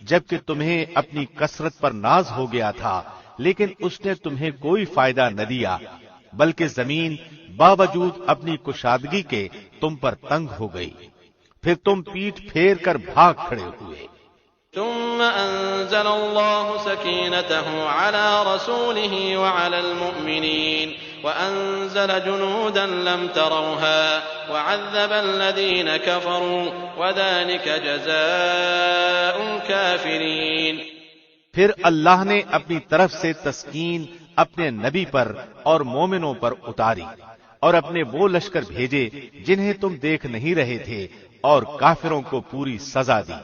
جبکہ تمہیں اپنی کثرت پر ناز ہو گیا تھا، لیکن اس نے تمہیں کوئی فائدہ نہ دیا، بلکہ زمین باوجود اپنی کشادگی کے تم پر تنگ ہو گئی، پھر تم پیٹھ پھیر کر بھاگ کھڑے ہوئے۔ ثم أنزل الله سكينته على رسوله وعلى المؤمنين وأنزل جنودا لم تروها وعذب الذين كفروا وذلك جزاء الكافرين۔ پھر اللہ نے اپنی طرف سے تسکین اپنے نبی پر اور مومنوں پر اتاری اور اپنے وہ لشکر بھیجے جنہیں تم دیکھ نہیں رہے تھے، اور کافروں کو پوری سزا دی،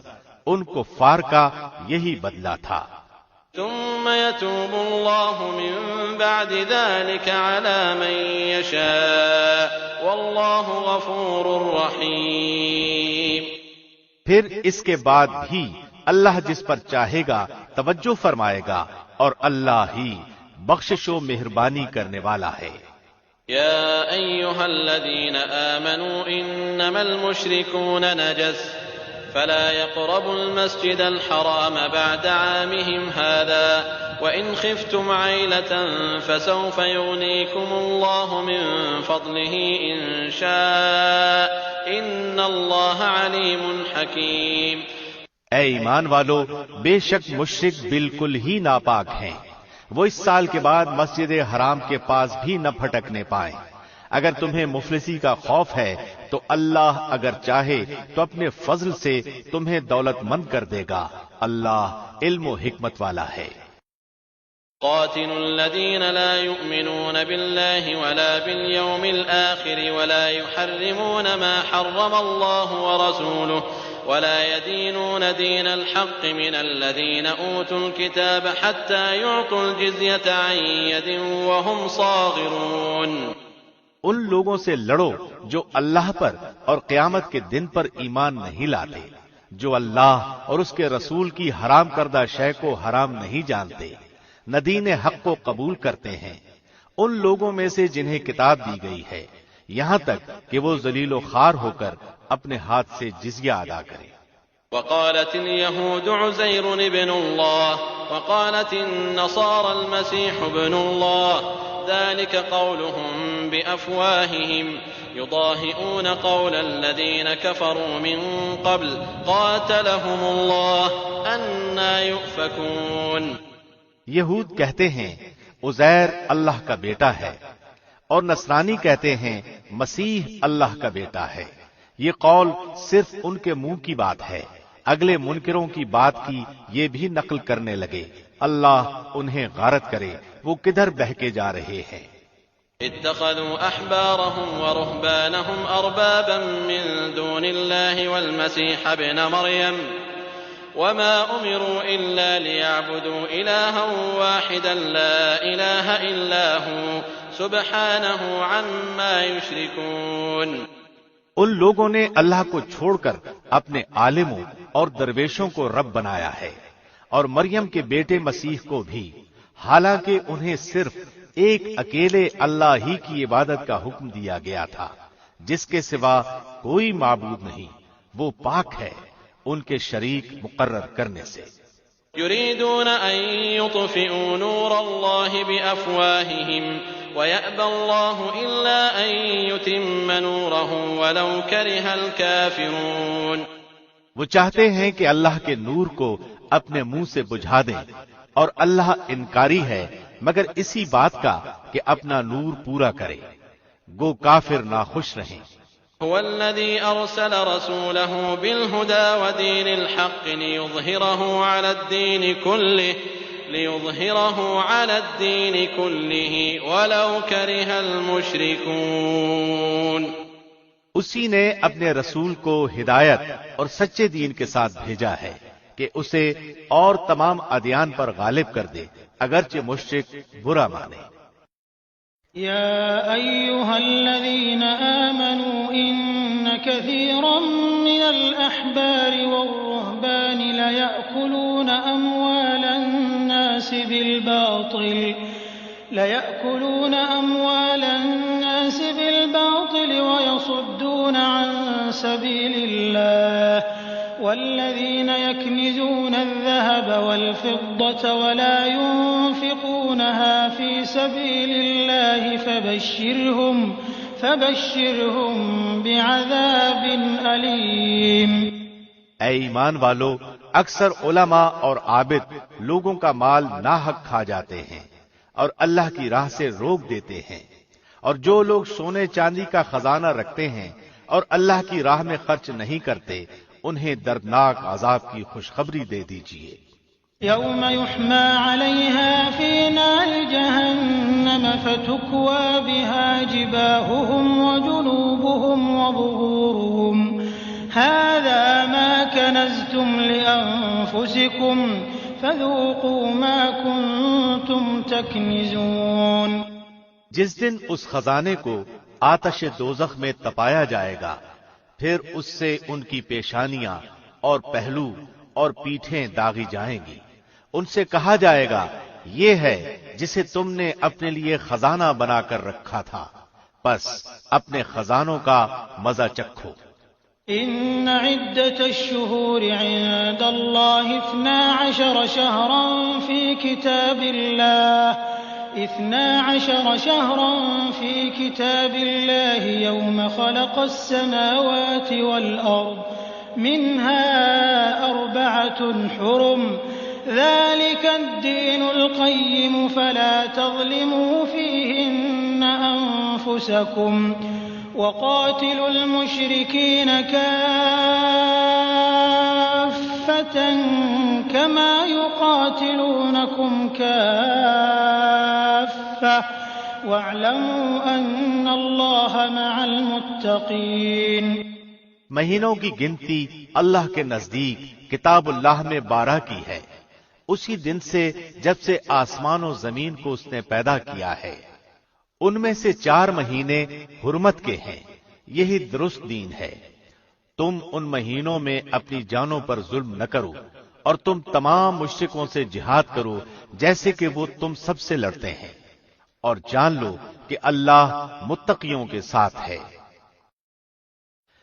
ان کو فار کا یہی بدلہ تھا۔ ثم يتوب الله من بعد ذلك على من يشاء والله غفور رحيم۔ پھر اس کے بعد بھی اللہ جس پر چاہے گا توجہ فرمائے گا، اور اللہ ہی بخشش و مہربانی کرنے والا ہے۔ يا أيها الذين آمنوا إنما المشركون نجس فلا يقربوا المسجد الحرام بعد عامهم هذا وإن خفتم عيلة فسوف يغنيكم الله من فضله إن شاء إن الله عليم حكيم۔ اے ایمان والو، بے شک مشرک بالکل ہی ناپاک ہیں، وہ اس سال کے بعد مسجد حرام کے پاس بھی نہ پھٹکنے پائیں۔ اگر تمہیں مفلسی کا خوف ہے تو اللہ اگر چاہے تو اپنے فضل سے تمہیں دولت مند کر دے گا، اللہ علم و حکمت والا ہے۔ قاتلوا الذين لا يؤمنون بالله ولا باليوم الآخر ولا يحرمون ما حرم الله ورسوله ولا يدينون دين الحق من الذين أوتوا الكتاب حتى يعطوا الجزية عن يد وهم صاغرون۔ ان لوگوں سے لڑو جو اللہ پر اور قیامت کے دن پر ایمان نہیں لاتے، جو اللہ اور اس کے رسول کی حرام کردہ شے کو حرام نہیں جانتے، نہ دین حق کو قبول کرتے ہیں، ان لوگوں میں سے جنہیں کتاب دی گئی ہے، یہاں تک کہ وہ ذلیل و خوار ہو کر اپنے ہاتھ سے جزیہ ادا کریں۔ وقالت اليهود عزير ابن الله وقالت النصارى المسيح ابن الله ذلك قولهم بأفواههم يضاهئون قول الذين كفروا من قبل قاتلهم الله أنى يؤفكون۔ یہود کہتے ہیں عزیر اللہ کا بیٹا ہے، اور نصرانی کہتے ہیں مسیح اللہ کا بیٹا ہے۔ یہ قول صرف ان کے منہ کی بات ہے، اگلے منکروں کی بات کی یہ بھی نقل کرنے لگے۔ اللہ انہیں غارت کرے، وہ کدھر بہکے جا رہے ہیں۔ اتخذوا احبارهم ورهبانهم اربابا من دون الله والمسيح ابن مريم وما امروا الا ليعبدوا الها واحدا لا اله الا هو سبحانه عما يشركون۔ ان لوگوں نے اللہ کو چھوڑ کر اپنے عالموں اور درویشوں کو رب بنایا ہے، اور مریم کے بیٹے مسیح کو بھی، حالانکہ انہیں صرف ایک اکیلے اللہ ہی کی عبادت کا حکم دیا گیا تھا، جس کے سوا کوئی معبود نہیں، وہ پاک ہے ان کے شریک مقرر کرنے سے۔ يريدون أن يطفئوا نور الله بأفواههم ويأبى الله إلا أن يتم نوره ولو كره الكافرون۔ وہ چاہتے ہیں کہ اللہ کے نور کو اپنے منہ سے بجھا دیں، اور اللہ انکاری ہے مگر اسی بات کا کہ اپنا نور پورا کرے، گو کافر ناخوش رہیں۔ هو الذي أرسل رسوله بالهدى ودين الحق ليظهره على الدين كله ولو كره المشركون۔ اسی نے اپنے رسول کو ہدایت اور سچے دین کے ساتھ بھیجا ہے کہ اسے اور تمام ادیان پر غالب کر دے، اگرچہ مشرک برا مانے۔ يا أيها الذين آمنوا إن كثيرا من الأحبار والرهبان ليأكلون أموال الناس بالباطل ويصدون عن سبيل الله والذين يكنزون الذهب والفضة ولا ينفقونها في سبيل الله فبشرهم بعذاب أليم۔ اے ایمان والو، اکثر علماء اور عابد لوگوں کا مال ناحق کھا جاتے ہیں اور اللہ کی راہ سے روک دیتے ہیں، اور جو لوگ سونے چاندی کا خزانہ رکھتے ہیں اور اللہ کی راہ میں خرچ نہیں کرتے، انہیں دردناک عذاب کی خوشخبری دے دیجیے۔ يوم يحمى عليها في نار جهنم فتكوى بها جباههم وجنوبهم وظهورهم هذا ما كنزتم لأنفسكم فذوقوا ما كنتم تكنزون۔ جس دن اس خزانے کو آتش دوزخ میں تپایا جائے گا، پھر اس سے ان کی پیشانیاں اور پہلو اور پیٹھیں داغی جائیں گی، ان سے کہا جائے گا یہ ہے جسے تم نے اپنے لیے خزانہ بنا کر رکھا تھا، بس اپنے خزانوں کا مزہ چکھو۔ ان عدة الشهور عند الله 12 شهرا في كتاب الله 12 شهرا في كتاب الله يوم خلق السماوات والأرض منها 4 حرم ذلك الدين القيم فلا تظلموا فيهن أنفسكم وقاتلوا المشركين كافة كما يقاتلونكم كافة واعلموا أن الله مع المتقين۔ مہینوں کی گنتی اللہ کے نزدیک کتاب اللہ میں 12 کی ہے، اسی دن سے جب سے آسمان و زمین کو اس نے پیدا کیا ہے۔ ان میں سے 4 مہینے حرمت کے ہیں، یہی درست دین ہے۔ تم ان مہینوں میں اپنی جانوں پر ظلم نہ کرو، اور تم تمام مشرکوں سے جہاد کرو جیسے کہ وہ تم سب سے لڑتے ہیں، اور جان لو کہ اللہ متقیوں کے ساتھ ہے۔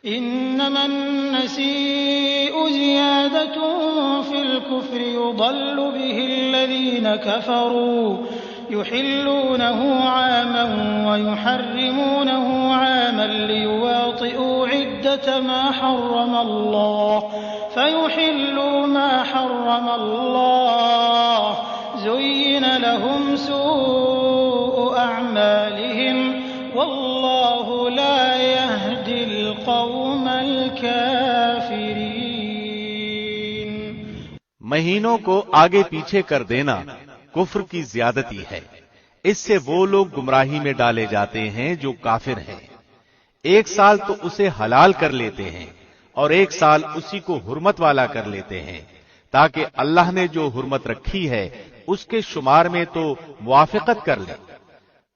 إنما النسيء زيادة في الكفر يضل به الذين كفروا يحلونه عاما ويحرمونه عاما ليواطئوا عدة ما حرم الله فيحلوا ما حرم الله زين لهم سوء أعمالهم والله لا يهدي القوم الكافرين۔ مہینوں کو آگے پیچھے کر دینا کفر کی زیادتی ہے، اس سے وہ لوگ گمراہی میں ڈالے جاتے ہیں جو کافر ہیں۔ ایک سال تو اسے حلال کر لیتے ہیں اور ایک سال اسی کو حرمت والا کر لیتے ہیں، تاکہ اللہ نے جو حرمت رکھی ہے اس کے شمار میں تو موافقت کر لیں،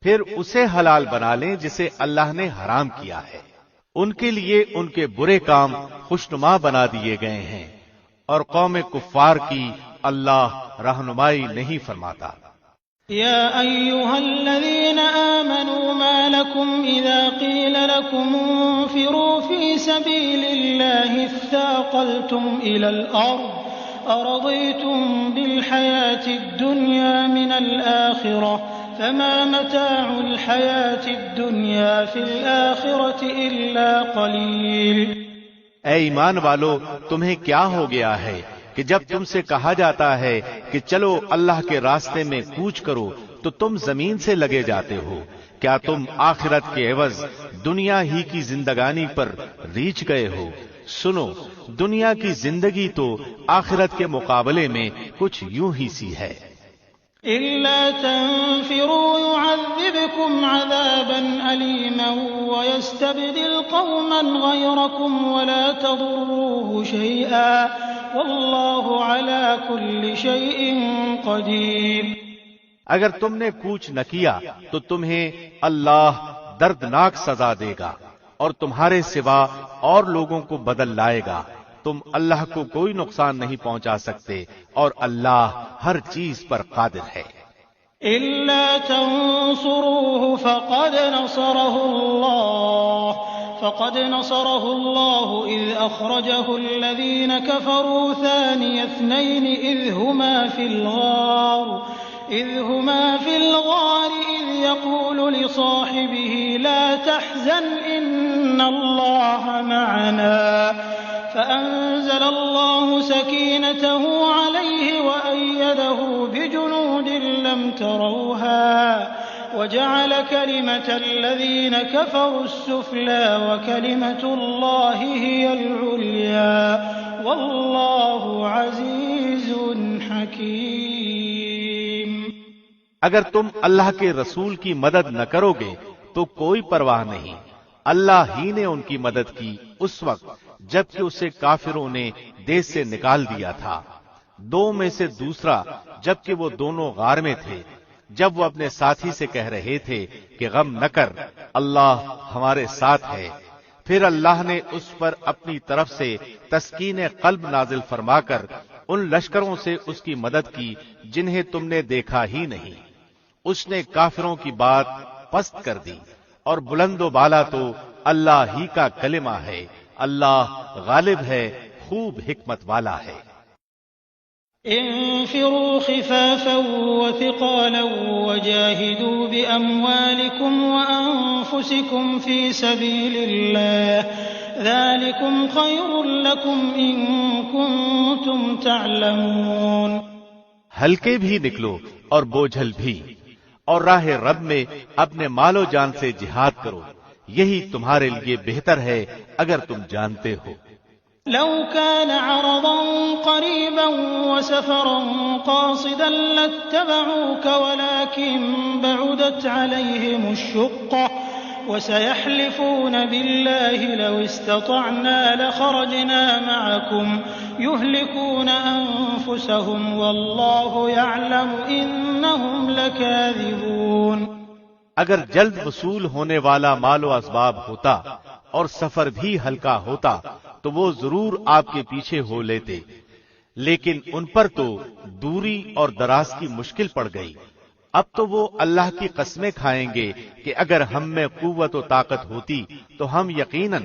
پھر اسے حلال بنا لیں جسے اللہ نے حرام کیا ہے۔ ان کے لیے ان کے برے کام خوشنما بنا دیے گئے ہیں، اور قوم کفار کی اللہ رہنمائی نہیں فرماتا۔ يا أيها الذين آمنوا ما لكم إذا قيل لكم انفروا في سبيل الله اثاقلتم إلى الأرض أرضيتم بالحياة الدنيا من الآخرة فما متاع الحياة الدنيا في الآخرة إلا قليل۔ اے ایمان والو، تمہیں کیا ہو گیا ہے کہ جب تم سے کہا جاتا ہے کہ چلو اللہ کے راستے میں کوچ کرو تو تم زمین سے لگے جاتے ہو؟ کیا تم آخرت کے عوض دنیا ہی کی زندگانی پر ریچھ گئے ہو؟ سنو، دنیا کی زندگی تو آخرت کے مقابلے میں کچھ یوں ہی سی ہے۔ إلا تنفروا يعذبكم عذابا أليما ويستبدل قوما غيركم ولا تضروه شيئا والله على كل شيء قدير۔ اگر تم نے کوچ نہ کیا تو تمہیں اللہ دردناک سزا دے گا اور تمہارے سوا اور لوگوں کو بدل لائے گا۔ تم اللہ کو کوئی نقصان نہیں پہنچا سکتے اور اللہ ہر چیز پر قادر ہے۔ إلا تنصروه فقد نصره الله إذ أخرجه الذين كفروا ثاني اثنين إذ هما في الغار إذ يقول لصاحبه لا تحزن إن الله معنا فأنزل الله سكينته عليه وأيده بجنود لم تروها وجعل كلمة الذين كفروا السفلى وكلمة الله هي العليا والله عزيز حكيم۔ اگر تم اللہ کے رسول کی مدد نہ کرو گے تو کوئی پرواہ نہیں، اللہ ہی نے ان کی مدد کی اس وقت جبکہ اسے کافروں نے دیس سے نکال دیا تھا۔ 2 میں سے دوسرا جبکہ وہ دونوں غار میں تھے، جب وہ اپنے ساتھی سے کہہ رہے تھے کہ غم نہ کر، اللہ ہمارے ساتھ ہے۔ پھر اللہ نے اس پر اپنی طرف سے تسکین قلب نازل فرما کر ان لشکروں سے اس کی مدد کی جنہیں تم نے دیکھا ہی نہیں۔ اس نے کافروں کی بات پست کر دی، اور بلند و بالا تو اللہ ہی کا کلمہ ہے۔ اللہ غالب ہے، خوب حکمت والا ہے۔ انفروا خفافا وثقالا وجاهدوا بأموالكم وأنفسكم في سبيل الله ذلكم خير لكم إن كنتم تعلمون۔ ہلکے بھی نکلو اور بوجھل بھی، اور راہ رب میں اپنے مال و جان سے جہاد کرو، یہی تمہارے لیے بہتر ہے اگر تم جانتے ہو۔ لو كان عرضا قريبا وسفرا قاصدا لاتبعوك ولكن بعدت عليهم الشقة وسيحلفون بالله لو استطعنا لخرجنا معكم يهلكون أنفسهم والله يعلم إنهم لكاذبون۔ اگر جلد وصول ہونے والا مال و اسباب ہوتا اور سفر بھی ہلکا ہوتا تو وہ ضرور آپ کے پیچھے ہو لیتے، لیکن ان پر تو دوری اور دراز کی مشکل پڑ گئی۔ اب تو وہ اللہ کی قسمیں کھائیں گے کہ اگر ہم میں قوت و طاقت ہوتی تو ہم یقیناً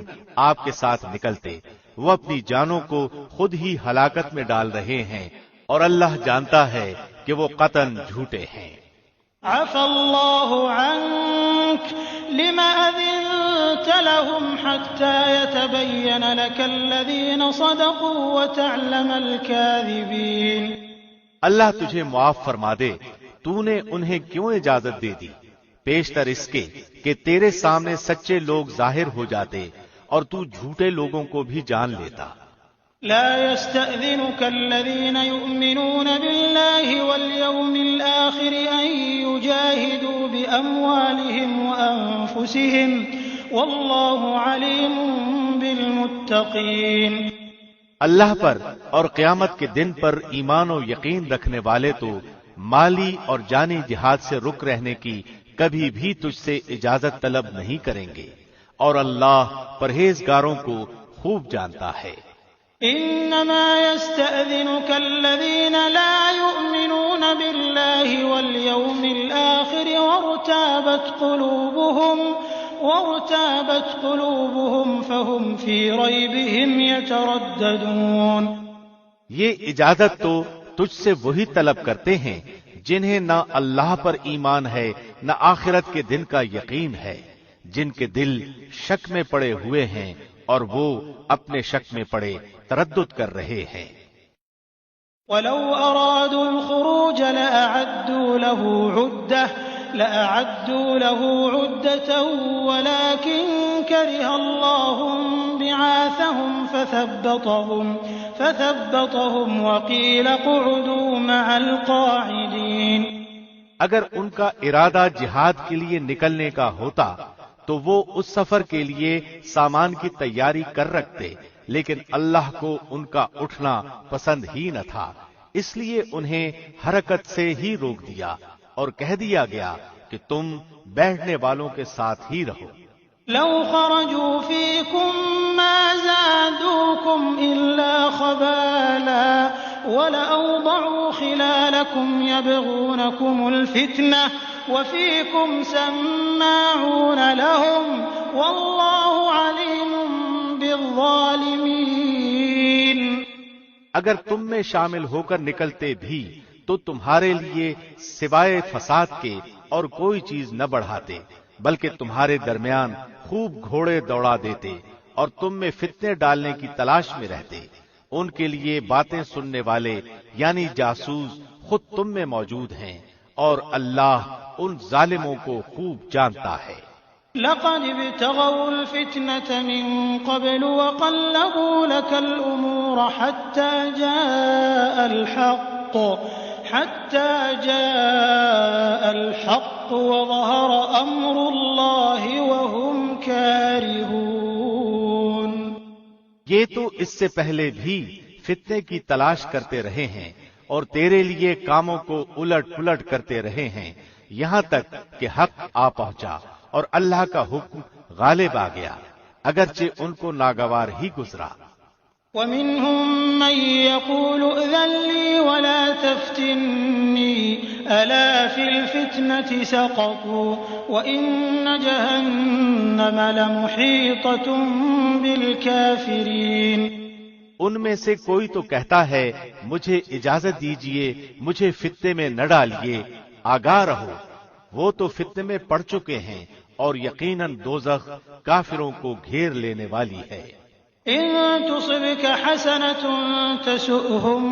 آپ کے ساتھ نکلتے۔ وہ اپنی جانوں کو خود ہی ہلاکت میں ڈال رہے ہیں اور اللہ جانتا ہے کہ وہ قطعاً جھوٹے ہیں۔ عفى الله عنك لما أذنت لهم حتى يتبين لك الذين صدقوا وتعلم الكاذبين۔ اللہ تجھے معاف فرما دے، تو نے انہیں کیوں اجازت دے دی پیشتر اس کے کہ تیرے سامنے سچے لوگ ظاہر ہو جاتے اور تو جھوٹے لوگوں کو بھی جان لیتا۔ لا يستأذنك الذين يؤمنون بالله واليوم الآخر أن يجاهدوا بأموالهم وأنفسهم والله عليم بالمتقين۔ اللہ پر اور قیامت کے دن پر ایمان و یقین رکھنے والے تو مالی اور جانی جہاد سے رک رہنے کی کبھی بھی تجھ سے اجازت طلب نہیں کریں گے، اور اللہ پرہیزگاروں کو خوب جانتا ہے۔ انما يستأذنك الذين لا يؤمنون بالله واليوم الآخر وارتابت قلوبهم فهم في ريبهم يترددون۔ یہ اجازت تو تجھ سے وہی طلب کرتے ہیں جنہیں نہ اللہ پر ایمان ہے نہ آخرت کے دن کا یقین ہے، جن کے دل شک میں پڑے ہوئے ہیں اور وہ اپنے شک میں پڑے تردد کر رہے ہیں۔ وَلَوْ أَرَادُوا الْخُرُوجَ لَأَعَدُّوا لَهُ عُدَّةً وَلَكِنْ كَرِهَ اللَّهُ بِعَاثَهُمْ فَثَبَّطَهُمْ وَقِيلَ اقْعُدُوا مَعَ الْقَاعِدِينَ۔ اگر ان کا ارادہ جہاد کے لیے نکلنے کا ہوتا تو وہ اس سفر کے لیے سامان کی تیاری کر رکھتے، لیکن اللہ کو ان کا اٹھنا پسند ہی نہ تھا، اس لیے انہیں حرکت سے ہی روک دیا اور کہہ دیا گیا کہ تم بیٹھنے والوں کے ساتھ ہی رہو۔ لو خرجوا فيكم ما زادوكم إلا خبالا ولأوضعوا خلالكم يبغونكم الفتنة وفيكم سماعون لهم والله عليم بالظالمين۔ اگر تم میں شامل ہو کر نکلتے بھی تو تمہارے لیے سوائے فساد کے اور کوئی چیز نہ بڑھاتے، بلکہ تمہارے درمیان خوب گھوڑے دوڑا دیتے اور تم میں فتنے ڈالنے کی تلاش میں رہتے۔ ان کے لیے باتیں سننے والے یعنی جاسوس خود تم میں موجود ہیں، اور اللہ ان ظالموں کو خوب جانتا ہے۔ لقد ابتغوا الفتنة من قبل وقلبوا لك الأمور حتى جاء الحق وظهر أمر الله وهم كارهون۔ یہ تو اس سے پہلے بھی فتنے کی تلاش کرتے رہے ہیں اور تیرے لیے کاموں کو الٹ پلٹ کرتے رہے ہیں، یہاں تک کہ حق آ پہنچا اور اللہ کا حکم غالب آ گیا، اگرچہ ان کو ناگوار ہی گزرا۔ وَمِنْهُمْ مَنْ يَقُولُ ائْذَنْ لِي وَلَا تَفْتِنِّي أَلَا فِي الْفِتْنَةِ سَقَطُوا وَإِنَّ جَهَنَّمَ لَمُحِيطَةٌ بِالْكَافِرِينَ۔ ان میں سے کوئی تو کہتا ہے مجھے اجازت دیجئے، مجھے فتنے میں نہ ڈالیے، آگاہ رہو، وہ تو فتنے میں پڑ چکے ہیں اور یقیناً دوزخ کافروں کو گھیر لینے والی ہے۔ إن تصبك حسنة تسؤهم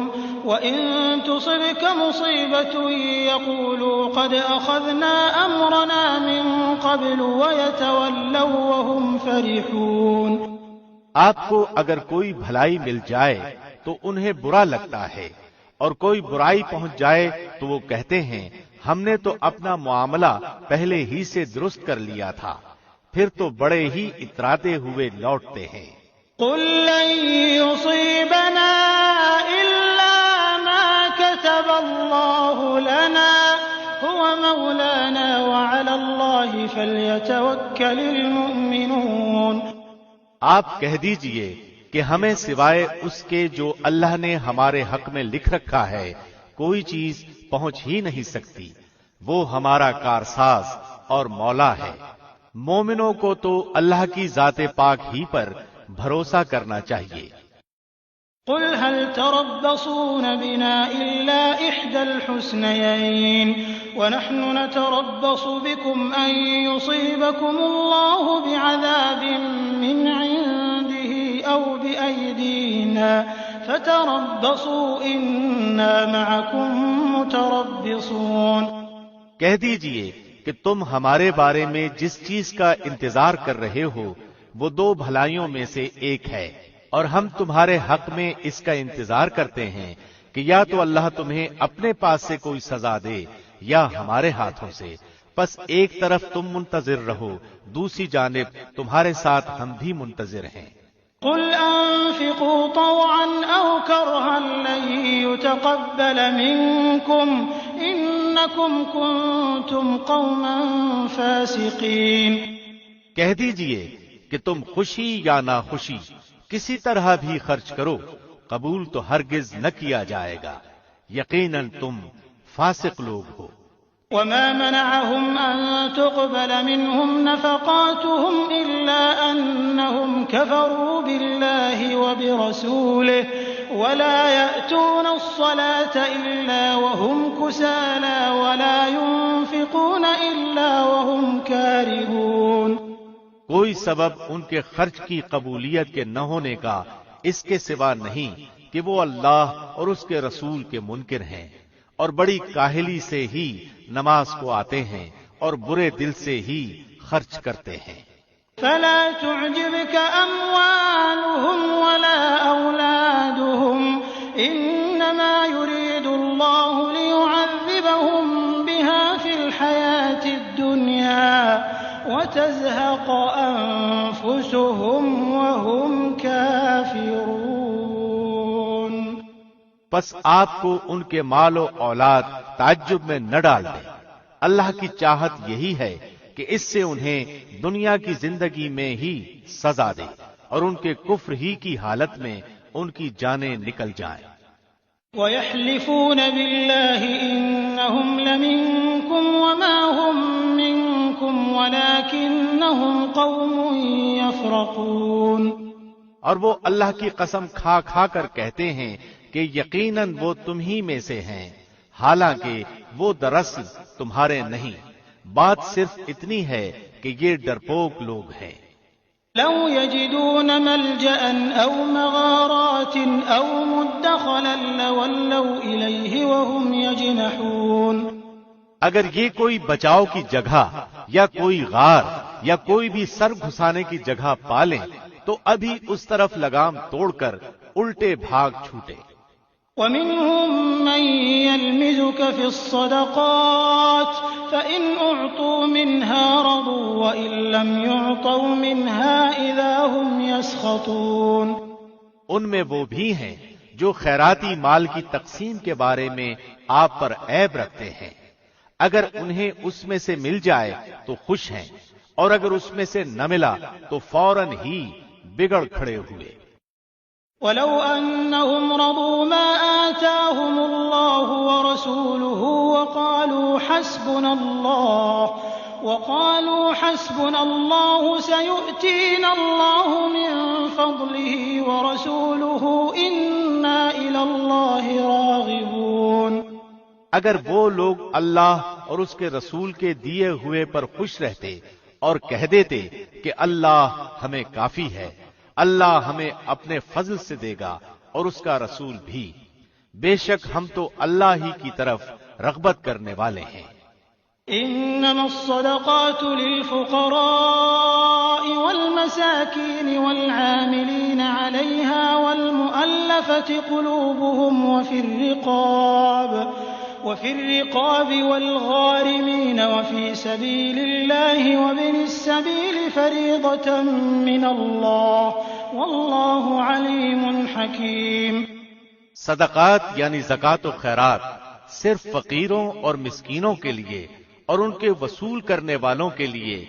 وإن تصبك مصيبة يقولوا قد أخذنا أمرنا من قبل ويتولوا وهم فرحون۔ آپ کو اگر کوئی بھلائی مل جائے تو انہیں برا لگتا ہے، اور کوئی برائی پہنچ جائے تو وہ کہتے ہیں ہم نے تو اپنا معاملہ پہلے ہی سے درست کر لیا تھا، پھر تو بڑے ہی اتراتے ہوئے لوٹتے ہیں۔ قل لن يصيبنا إلا ما كتب الله لنا هو مولانا وعلى الله فليتوكل المؤمنون۔ آپ کہہ دیجئے کہ ہمیں سوائے اس کے جو اللہ نے ہمارے حق میں لکھ رکھا ہے کوئی چیز پہنچ ہی نہیں سکتی، وہ ہمارا کارساز اور مولا ہے۔ مومنوں کو تو اللہ کی ذات پاک ہی پر بھروسہ کرنا چاہیے۔ قل هل تربصون بنا إلا إحدى الحسنيين ونحن نتربص بكم أن يصيبكم الله بعذاب من عنده أو بأيدينا فتربصوا إنا معكم متربصون۔ کہہ دیجئے کہ تم ہمارے بارے میں جس چیز کا انتظار کر رہے ہو وہ دو بھلائیوں میں سے ایک ہے، اور ہم تمہارے حق میں اس کا انتظار کرتے ہیں کہ یا تو اللہ تمہیں اپنے پاس سے کوئی سزا دے یا ہمارے ہاتھوں سے، پس ایک طرف تم منتظر رہو، دوسری جانب تمہارے ساتھ ہم بھی منتظر ہیں۔ قل انفقوا طوعا او كرها لن يتقبل منكم انكم كنتم قوما فاسقين۔ کہہ دیجئے کہ تم خوشی یا ناخوشی کسی طرح بھی خرچ کرو، قبول تو ہرگز نہ کیا جائے گا، یقیناً تم فاسق لوگ ہو۔ وما منعهم أن تقبل منهم نفقاتهم إلا أنهم كفروا بالله وبرسوله ولا يأتون الصلاة إلا وهم كسالى ولا ينفقون إلا وهم كارهون۔ کوئی سبب ان کے خرچ کی قبولیت کے نہ ہونے کا اس کے سوا نہیں کہ وہ اللہ اور اس کے رسول کے منکر ہیں، اور بڑی کاہلی سے ہی نماز کو آتے ہیں اور برے دل سے ہی خرچ کرتے ہیں۔ فلا تعجبك أموالهم ولا أولادهم إنما يريد الله ليعذبهم بها في الحياة الدنيا وتزهق أنفسهم وهم كافرون۔ پس آپ کو ان کے مال و اولاد تعجب میں نہ ڈال دیں، اللہ کی چاہت یہی ہے کہ اس سے انہیں دنیا کی زندگی میں ہی سزا دے اور ان کے کفر ہی کی حالت میں ان کی جانیں نکل جائیں۔ وَيَحْلِفُونَ بِاللَّهِ إِنَّهُمْ لَمِنكُمْ وَمَا هُمْ مِنكُمْ وَلَكِنَّهُمْ قَوْمٌ يَفْرَقُونَ۔ اور وہ اللہ کی قسم کھا کھا کر کہتے ہیں کہ یقیناً وہ تم ہی میں سے ہیں، حالانکہ وہ دراصل تمہارے نہیں، بات صرف اتنی ہے کہ یہ ڈرپوک لوگ ہیں۔ لو يجدون ملجأ أو مغارات أو مدخلا لولوا إليه وهم يجنحون۔ اگر یہ کوئی بچاؤ کی جگہ یا کوئی غار یا کوئی بھی سر گھسانے کی جگہ پالیں تو ابھی اس طرف لگام توڑ کر الٹے بھاگ چھوٹے۔ ومنهم من يلمزك في الصدقات فإن أعطوا منها رضوا وإن لم يعطوا منها إذا هم يسخطون۔ ان میں وہ بھی ہیں جو خیراتی مال کی تقسیم کے بارے میں آپ پر عیب رکھتے ہیں، اگر انہیں اس میں سے مل جائے تو خوش ہیں، اور اگر اس میں سے نہ ملا تو فوراً ہی بگڑ کھڑے ہوئے۔ ولو أنهم رضوا ما آتاهم الله ورسوله وقالوا حسبنا الله سيؤتينا الله من فضله ورسوله إنا إلى الله راغبون۔ اگر وہ لوگ اللہ اور اس کے رسول کے دیے ہوئے پر خوش رہتے اور کہہ دیتے کہ اللہ ہمیں کافی ہے، اللہ ہمیں اپنے فضل سے دے گا اور اس کا رسول بھی، بے شک ہم تو اللہ ہی کی طرف رغبت کرنے والے ہیں۔ انما الصدقات للفقراء والمساكين والعاملين عليها والمؤلفة قلوبهم وفي الرقاب والغارمين وفي سبيل الله وابن السبيل فريضة من الله والله عليم حكيم۔ صدقات یعنی زکوٰۃ و خیرات صرف فقیروں اور مسکینوں کے لیے اور ان کے وصول کرنے والوں کے لیے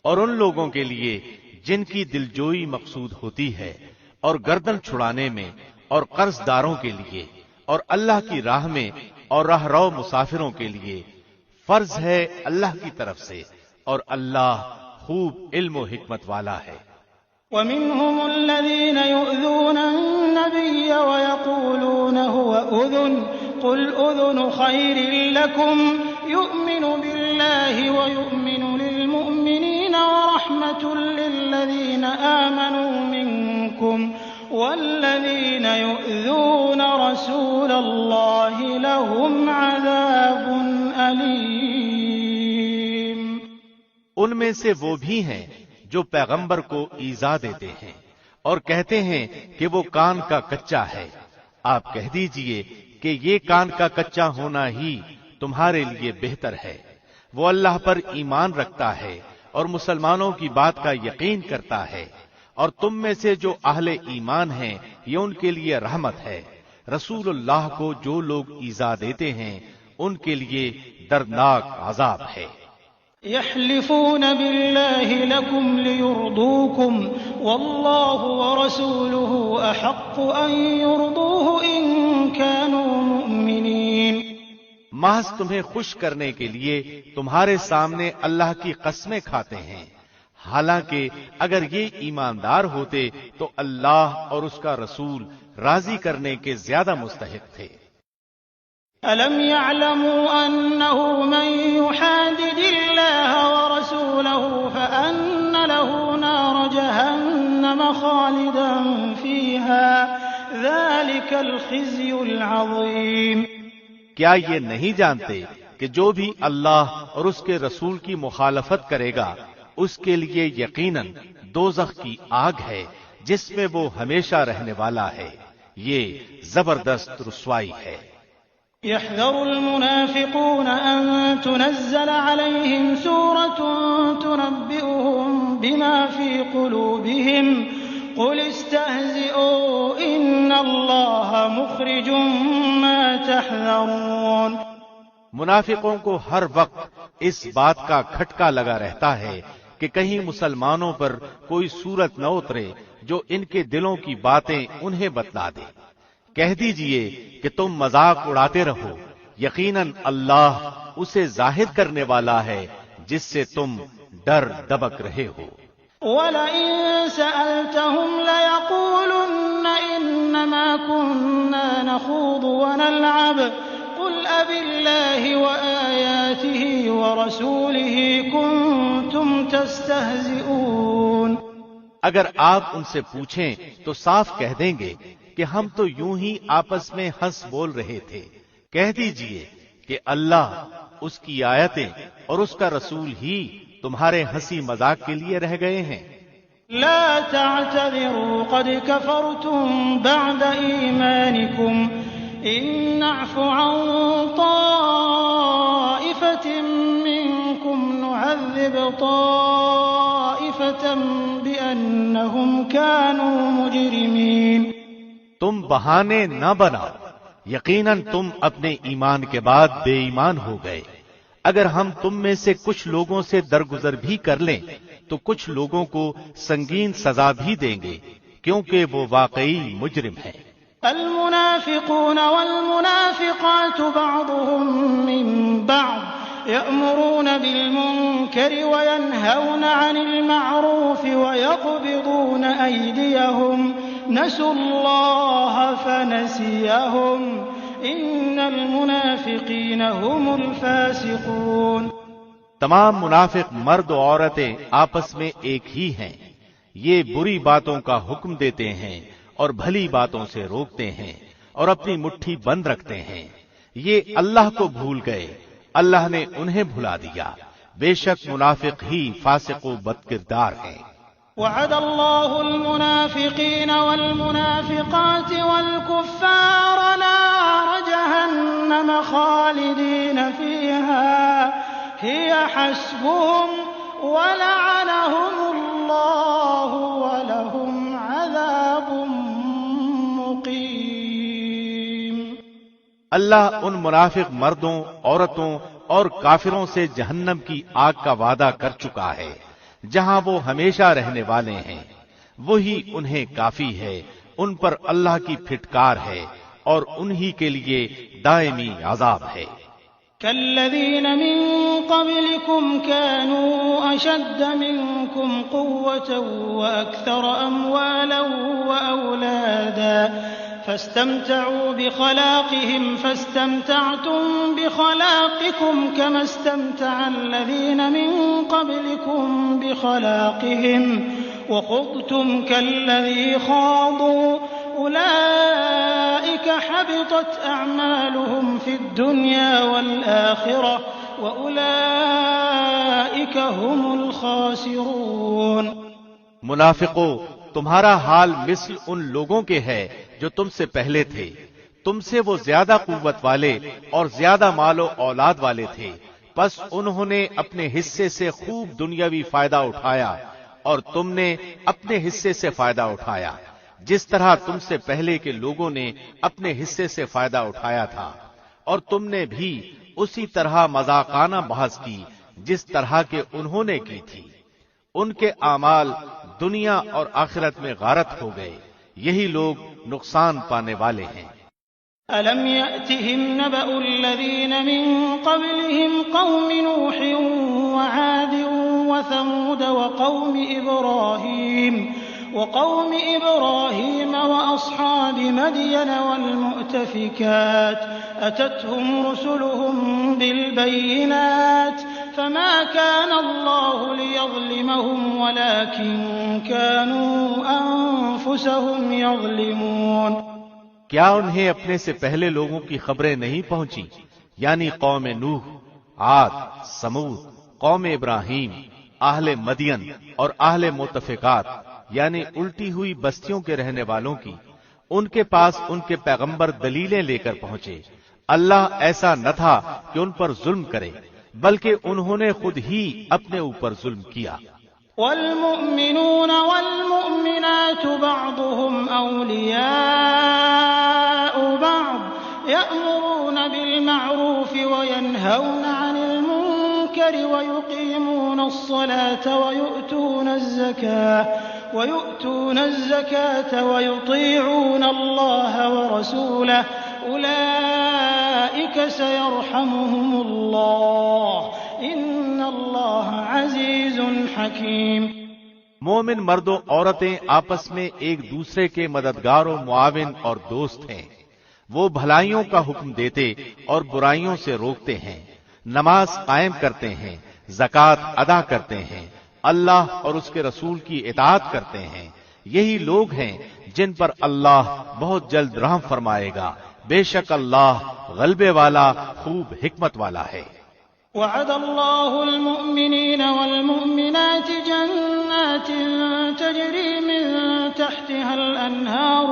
اور ان لوگوں کے لیے جن کی دلجوئی مقصود ہوتی ہے، اور گردن چھڑانے میں، اور قرض داروں کے لیے، اور اللہ کی راہ میں اور راہ رو مسافروں کے لیے فرض ہے اللہ کی طرف سے، اور اللہ خوب علم و حکمت والا ہے۔ ومنهم الذين يؤذون النبي ويقولون هو أذن قل أذن خير لكم يؤمن بالله ويؤمن للمؤمنين ورحمة للذين آمنوا منكم والذين يؤذون رسول الله لهم عذاب أليم۔ ان میں سے وہ بھی ہیں جو پیغمبر کو ایذا دیتے ہیں اور کہتے ہیں کہ وہ کان کا کچا ہے۔ آپ کہہ دیجئے کہ یہ کان کا کچا ہونا ہی تمہارے لیے بہتر ہے۔ وہ اللہ پر ایمان رکھتا ہے اور مسلمانوں کی بات کا یقین کرتا ہے، اور تم میں سے جو اہل ایمان ہیں یہ ان کے لیے رحمت ہے۔ رسول اللہ کو جو لوگ ایذا دیتے ہیں ان کے لیے دردناک عذاب ہے۔ يحلفون بالله لكم ليرضوكم والله ورسوله أحق أن يرضوه إن كانوا مؤمنين۔ محض تمہیں خوش کرنے کے لیے تمہارے سامنے اللہ کی قسمیں کھاتے ہیں، حالانکہ اگر یہ ایماندار ہوتے تو اللہ اور اس کا رسول راضی کرنے کے زیادہ مستحق تھے۔ أَلَمْ يَعْلَمُوا أَنَّهُ مَن يُحَادِدِ اللَّهَ وَرَسُولَهُ فَأَنَّ لَهُ نَارَ جَهَنَّمَ خَالِدًا فِيهَا ذَلِكَ الْخِزْيُ الْعَظِيمُ۔ کیا یہ نہیں جانتے کہ جو بھی اللہ اور اس کے رسول کی مخالفت کرے گا اس کے لیے یقیناً دوزخ کی آگ ہے جس میں وہ ہمیشہ رہنے والا ہے، یہ زبردست رسوائی ہے۔ يحذر المنافقون أن تنزل عليهم سورة تنبئهم بما في قلوبهم قل استهزئوا إن الله مخرج ما تحذرون۔ منافقوں کو ہر وقت اس بات کا کھٹکا لگا رہتا ہے کہ کہیں مسلمانوں پر کوئی صورت نہ اترے جو ان کے دلوں کی باتیں انہیں بتلا دے۔ کہہ دیجئے کہ تم مذاق اڑاتے رہو، یقیناً اللہ اسے ظاہر کرنے والا ہے جس سے تم ڈر دبک رہے ہو۔ وَلَئِن سَأَلْتَهُمْ لَيَقُولُنَّ إِنَّمَا كُنَّا نَخُوضُ وَنَلْعَبُ قُلْ أَبِاللَّهِ وَآيَاتِهِ وَرَسُولِهِ كُنتُمْ تَسْتَهْزِئُونَ۔ اگر آپ ان سے پوچھیں تو صاف کہہ دیں گے کہ ہم تو یوں ہی آپس میں ہنس بول رہے تھے۔ کہہ دیجئے کہ اللہ، اس کی آیتیں اور اس کا رسول ہی تمہارے ہنسی مذاق کے لیے رہ گئے ہیں۔ لا تعتذروا قد كفرتم بعد ایمانکم ان نعف عن طائفة منکم نعذب طائفة بأنهم كانوا مجرمین۔ تم بہانے نہ بناؤ، یقیناً تم اپنے ایمان کے بعد بے ایمان ہو گئے۔ اگر ہم تم میں سے کچھ لوگوں سے درگزر بھی کر لیں تو کچھ لوگوں کو سنگین سزا بھی دیں گے کیونکہ وہ واقعی مجرم ہیں۔ المنافقون والمنافقات بعضهم من بعض يأمرون بالمنكر وينهون عن المعروف ويقبضون أيديهم نسوا الله فنسيهم إن المنافقين هم الفاسقون۔ تمام منافق مرد و عورتیں آپس میں ایک ہی ہیں، یہ بری باتوں کا حکم دیتے ہیں اور بھلی باتوں سے روکتے ہیں اور اپنی مٹھی بند رکھتے ہیں۔ یہ اللہ کو بھول گئے، اللہ نے انہیں بھلا دیا، بے شک منافق ہی فاسق و بد کردار ہیں۔ وعد الله المنافقين والمنافقات والكفار نار جهنم جهنم خالدين فيها هي حسبهم ولعنهم الله ولهم عذاب مقيم۔ اللہ ان منافق مردوں، عورتوں اور کافروں سے جہنم کی آگ کا وعدہ کر چکا ہے جہاں وہ ہمیشہ رہنے والے ہیں، وہی انہیں کافی ہے، ان پر اللہ کی پھٹکار ہے اور انہی کے لیے دائمی عذاب ہے۔ كالذين من قبلكم كانوا أشد منكم قوة وأكثر أموالا وأولادا فاستمتعوا بخلاقهم فاستمتعتم بخلاقكم كما استمتع الذين من قبلكم بخلاقهم وخضتم كالذي خاضوا أولئك حبطت أعمالهم في الدنيا والآخرة وأولئك هم الخاسرون۔ منافقو، تمہارا حال مثل ان لوگوں کے ہے جو تم سے پہلے تھے، تم سے وہ زیادہ قوت والے اور زیادہ مال و اولاد والے تھے، پس انہوں نے اپنے حصے سے خوب دنیاوی فائدہ اٹھایا اور تم نے اپنے حصے سے فائدہ اٹھایا، جس طرح تم سے پہلے کے لوگوں نے اپنے حصے سے فائدہ اٹھایا تھا، اور تم نے بھی اسی طرح مذاقانہ بحث کی جس طرح کے انہوں نے کی تھی۔ ان کے اعمال دنیا اور آخرت میں غارت ہو گئے، یہی لوگ نقصان پانے والے ہیں۔ أَلَمْ يَأْتِهِمْ نَبَأُ الَّذِينَ مِن قَبْلِهِمْ قَوْمِ نُوحٍ وَعَادٍ وَثَمُودَ وقوم إبراهيم وأصحاب مدين والمؤتفكات أتتهم رسلهم بالبينات فما كان الله ليظلمهم ولكن كانوا أنفسهم يظلمون۔ کیا انہیں اپنے سے پہلے لوگوں کی خبریں نہیں پہنچی، یعنی قوم نوح، عاد، سمود، قوم ابراہیم، اہل مدین اور اہل مؤتفکات یعنی الٹی ہوئی بستیوں کے رہنے والوں کی؟ ان کے پاس ان کے پیغمبر دلیلیں لے کر پہنچے۔ اللہ ایسا نہ تھا کہ ان پر ظلم کرے، بلکہ انہوں نے خود ہی اپنے اوپر ظلم کیا۔ والمؤمنون والمؤمنات بعضهم أولياء بعض يأمرون بالمعروف وينهون عن المنكر ويقيمون الصلاة ويؤتون الزكاة ويطيعون الله ورسوله أولئك سيرحمهم الله إن الله عزيز حكيم۔ مومن مرد و عورتیں آپس میں ایک دوسرے کے مددگار و معاون اور دوست ہیں، وہ بھلائیوں کا حکم دیتے اور برائیوں سے روکتے ہیں، نماز قائم کرتے ہیں، زکوٰۃ ادا کرتے ہیں، اللہ اور اس کے رسول کی اطاعت کرتے ہیں، یہی لوگ ہیں جن پر اللہ بہت جلد رحم فرمائے گا، بے شک اللہ غلبے والا خوب حکمت والا ہے۔ وعد الله المؤمنين والمؤمنات جنات تجري من تحتها الأنهار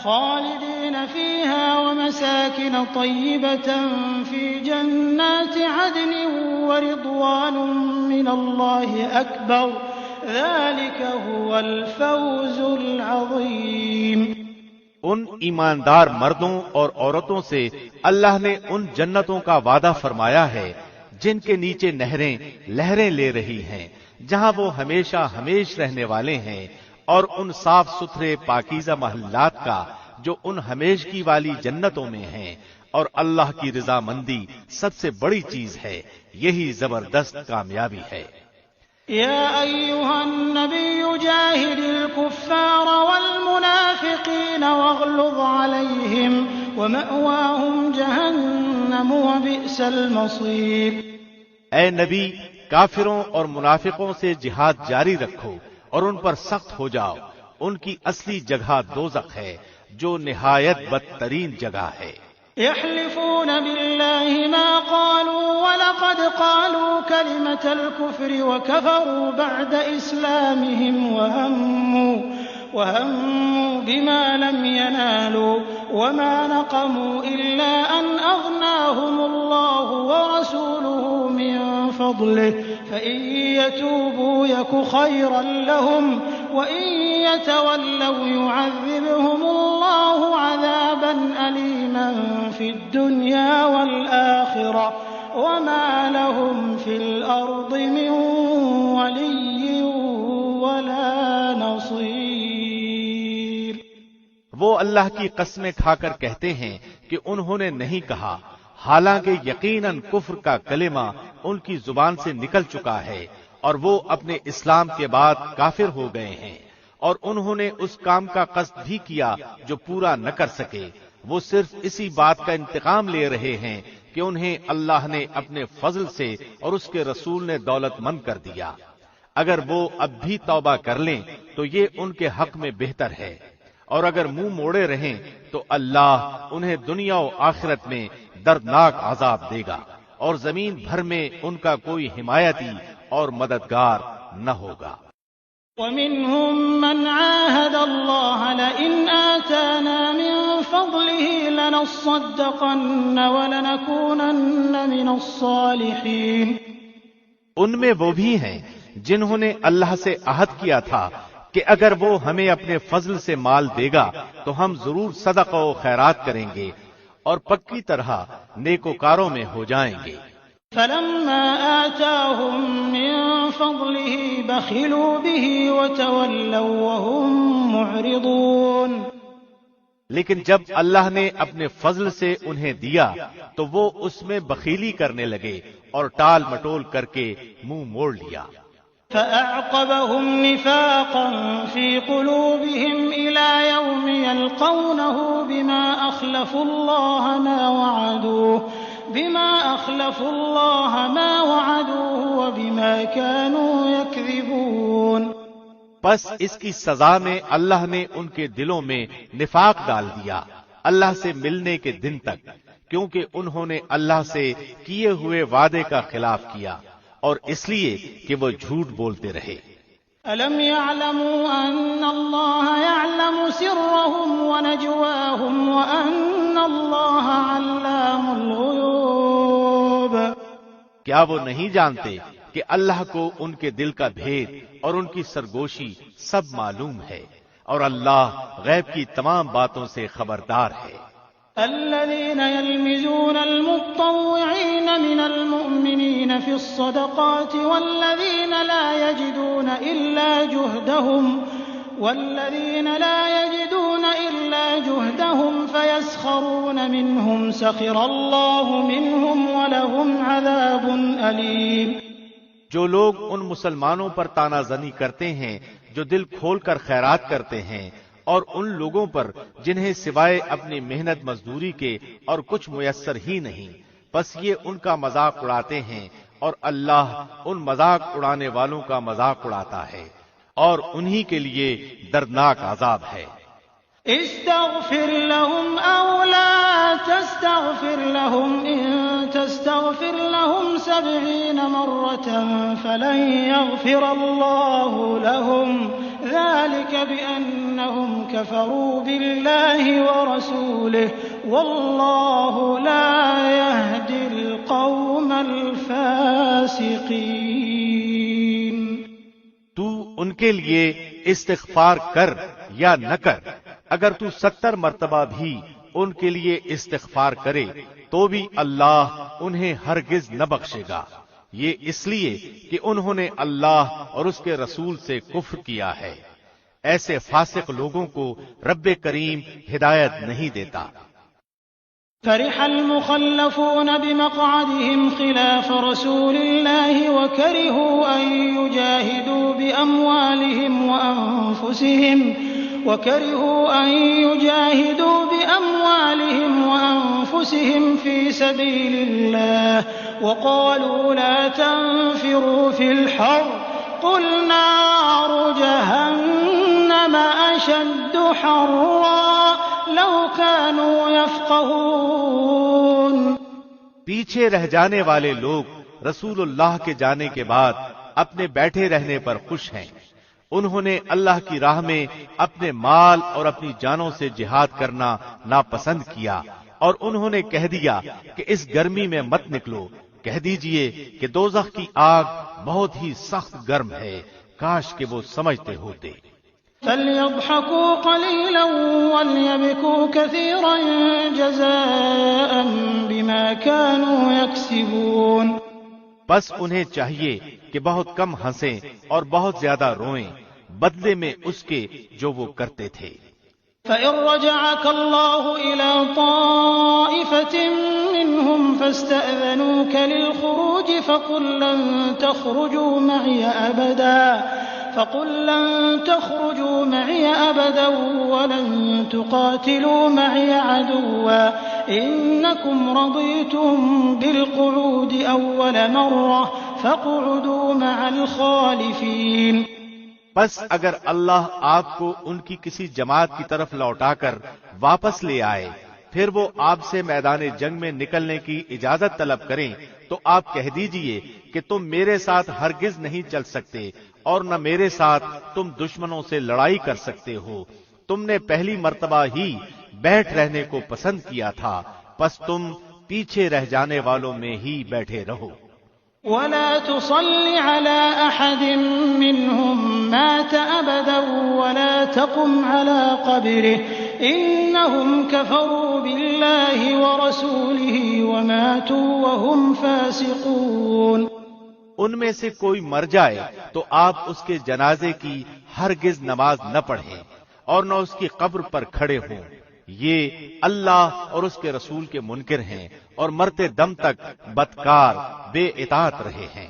خالدين فيها ومساكن طيبة في جنات عدن ورضوان من الله أكبر ذلك هو الفوز العظيم۔ ان ایماندار مردوں اور عورتوں سے اللہ نے ان جنتوں کا وعدہ فرمایا ہے جن کے نیچے نہریں لہریں لے رہی ہیں، جہاں وہ ہمیشہ ہمیش رہنے والے ہیں، اور ان صاف ستھرے پاکیزہ محلات کا جو ان ہمیشگی والی جنتوں میں ہیں، اور اللہ کی رضامندی سب سے بڑی چیز ہے، یہی زبردست کامیابی ہے۔ يا أيها النبي جاهد الكفار والمنافقين واغلظ عليهم ومأواهم جهنم وبئس المصير۔ اے نبی، کافروں اور منافقوں سے جہاد جاری رکھو اور ان پر سخت ہو جاؤ، ان کی اصلی جگہ دوزخ ہے جو نہایت بدترین جگہ ہے۔ يحلفون بالله ما قالوا ولقد قالوا كلمة الكفر وكفروا بعد إسلامهم وهموا بما لم ينالوا وما نقموا إلا أن أغناهم الله ورسوله من فضله فإن يتوبوا يك خيرا لهم وإن يتولوا يعذبهم الله عذابا أليما في الدنيا والآخرة وما لهم في الأرض من ولي ولا نصير۔ وہ اللہ کی قسمیں کھا کر کہتے ہیں کہ انہوں نے نہیں کہا، حالانکہ یقیناً کفر کا کلمہ ان کی زبان سے نکل چکا ہے اور وہ اپنے اسلام کے بعد کافر ہو گئے ہیں، اور انہوں نے اس کام کا قصد بھی کیا جو پورا نہ کر سکے۔ وہ صرف اسی بات کا انتقام لے رہے ہیں کہ انہیں اللہ نے اپنے فضل سے اور اس کے رسول نے دولت مند کر دیا۔ اگر وہ اب بھی توبہ کر لیں تو یہ ان کے حق میں بہتر ہے، اور اگر منہ موڑے رہیں تو اللہ انہیں دنیا و آخرت میں دردناک عذاب دے گا، اور زمین بھر میں ان کا کوئی حمایتی اور مددگار نہ ہوگا۔ ومنهم من عاهد الله لئن آتانا من فضله لنصدقن ولنكونن من الصالحين۔ ان میں وہ بھی ہیں جنہوں نے اللہ سے عہد کیا تھا کہ اگر وہ ہمیں اپنے فضل سے مال دے گا تو ہم ضرور صدقہ و خیرات کریں گے اور پکی طرح نیکوکاروں میں ہو جائیں گے۔ فلما آتاهم من فضله بخلوا به وتولوا وهم معرضون۔ لیکن جب اللہ نے اپنے فضل سے انہیں دیا تو وہ اس میں بخیلی کرنے لگے اور ٹال مٹول کر کے منہ موڑ لیا۔ فأعقبهم نفاقا في قلوبهم إلى يوم يلقونه بما أخلفوا الله ما وعدوه وبما كانوا يكذبون۔ بس اس کی سزا میں اللہ نے ان کے دلوں میں نفاق ڈال دیا اللہ سے ملنے کے دن تک، کیونکہ انہوں نے اللہ سے کیے ہوئے وعدے کا خلاف کیا اور اس لیے کہ وہ جھوٹ بولتے رہے۔ أَلَمْ يَعْلَمُوا أَنَّ اللَّهَ يَعْلَمُ سِرَّهُمْ وَنَجْوَاهُمْ وَأَنَّ اللَّهَ عَلَّامُ الْغُيُوبِ۔ کیا وہ نہیں جانتے کہ اللہ کو ان کے دل کا بھید اور ان کی سرگوشی سب معلوم ہے، اور اللہ غیب کی تمام باتوں سے خبردار ہے۔ الذين يلمزون المطوعين من المؤمنين في الصدقات والذين لا يجدون إلا جهدهم فيسخرون منهم سخر الله منهم ولهم عذاب أليم۔ جو لوگ ان مسلمانوں پر تانا زنی کرتے ہیں جو دل کھول کر خیرات کرتے ہیں، اور ان لوگوں پر جنہیں سوائے اپنی محنت مزدوری کے اور کچھ میسر ہی نہیں، بس یہ ان کا مذاق اڑاتے ہیں اور اللہ ان مذاق اڑانے والوں کا مذاق اڑاتا ہے، اور انہی کے لیے دردناک عذاب ہے۔ استغفر لهم أو لا تستغفر لهم إن تستغفر لهم 70 مرة فلن يغفر الله لهم ذلك بأنهم كفروا بالله ورسوله والله لا يهدي القوم الفاسقين۔ تو ان کے لیے استغفار کر یا نہ کر، اگر تو 70 مرتبہ بھی ان کے لیے استغفار کرے تو بھی اللہ انہیں ہرگز نہ بخشے گا، یہ اس لیے کہ انہوں نے اللہ اور اس کے رسول سے کفر کیا ہے۔ ایسے فاسق لوگوں کو رب کریم ہدایت نہیں دیتا۔ فرح المخلفون بمقعدهم خلاف رسول الله وكرهوا أن يجاهدوا بأموالهم وأنفسهم في سبيل الله وقالوا لا تنفروا في الحر قل نار جهنم أشد حرا لو كانوا يفقهون۔ پیچھے رہ جانے والے لوگ رسول اللہ کے جانے کے بعد اپنے بیٹھے رہنے پر خوش ہیں۔ انہوں نے اللہ کی راہ میں اپنے مال اور اپنی جانوں سے جہاد کرنا ناپسند کیا، اور انہوں نے کہہ دیا کہ اس گرمی میں مت نکلو، کہہ دیجئے کہ دوزخ کی آگ بہت ہی سخت گرم ہے، کاش کہ وہ سمجھتے ہوتے۔ فَلْيَضْحَكُوا قَلِيلًا وَلْيَبْكُوا كَثِيرًا جَزَاءً بِمَا كَانُوا يَكْسِبُونَ۔ بس انہیں چاہیے کہ بہت کم ہنسیں اور بہت زیادہ روئیں، بدلے میں اس کے جو وہ کرتے تھے۔ فَإِن رَّجَعَكَ اللَّهُ إِلَىٰ طَائِفَةٍ مِّنْهُمْ فَاسْتَأْذَنُوكَ لِلْخُرُوجِ فَقُل لَّن تَخْرُجُوا مَعِيَ أَبَدًا وَلَن تُقَاتِلُوا مَعِيَ عَدُوًّا إِنَّكُمْ رَضِيتُم بِالْقُعُودِ أَوَّلَ مَرَّةٍ فَاقْعُدُوا مَعَ الْخَالِفِينَ۔ بس اگر اللہ آپ کو ان کی کسی جماعت کی طرف لوٹا کر واپس لے آئے، پھر وہ آپ سے میدان جنگ میں نکلنے کی اجازت طلب کریں تو آپ کہہ دیجئے کہ تم میرے ساتھ ہرگز نہیں چل سکتے اور نہ میرے ساتھ تم دشمنوں سے لڑائی کر سکتے ہو، تم نے پہلی مرتبہ ہی بیٹھ رہنے کو پسند کیا تھا، پس تم پیچھے رہ جانے والوں میں ہی بیٹھے رہو۔ وَلَا تُصَلِّ عَلَىٰ أَحَدٍ مِّنْهُم مَّاتَ أَبَدًا وَلَا تَقُمْ عَلَىٰ قَبْرِهِ إِنَّهُمْ كَفَرُوا بِاللَّهِ وَرَسُولِهِ وَمَاتُوا وَهُمْ فَاسِقُونَ۔ ان میں سے کوئی مر جائے تو آپ اس کے جنازے کی ہرگز نماز نہ پڑھیں اور نہ اس کی قبر پر کھڑے ہوں، یہ اللہ اور اس کے رسول کے منکر ہیں اور مرتے دم تک بدکار بے اطاعت رہے ہیں۔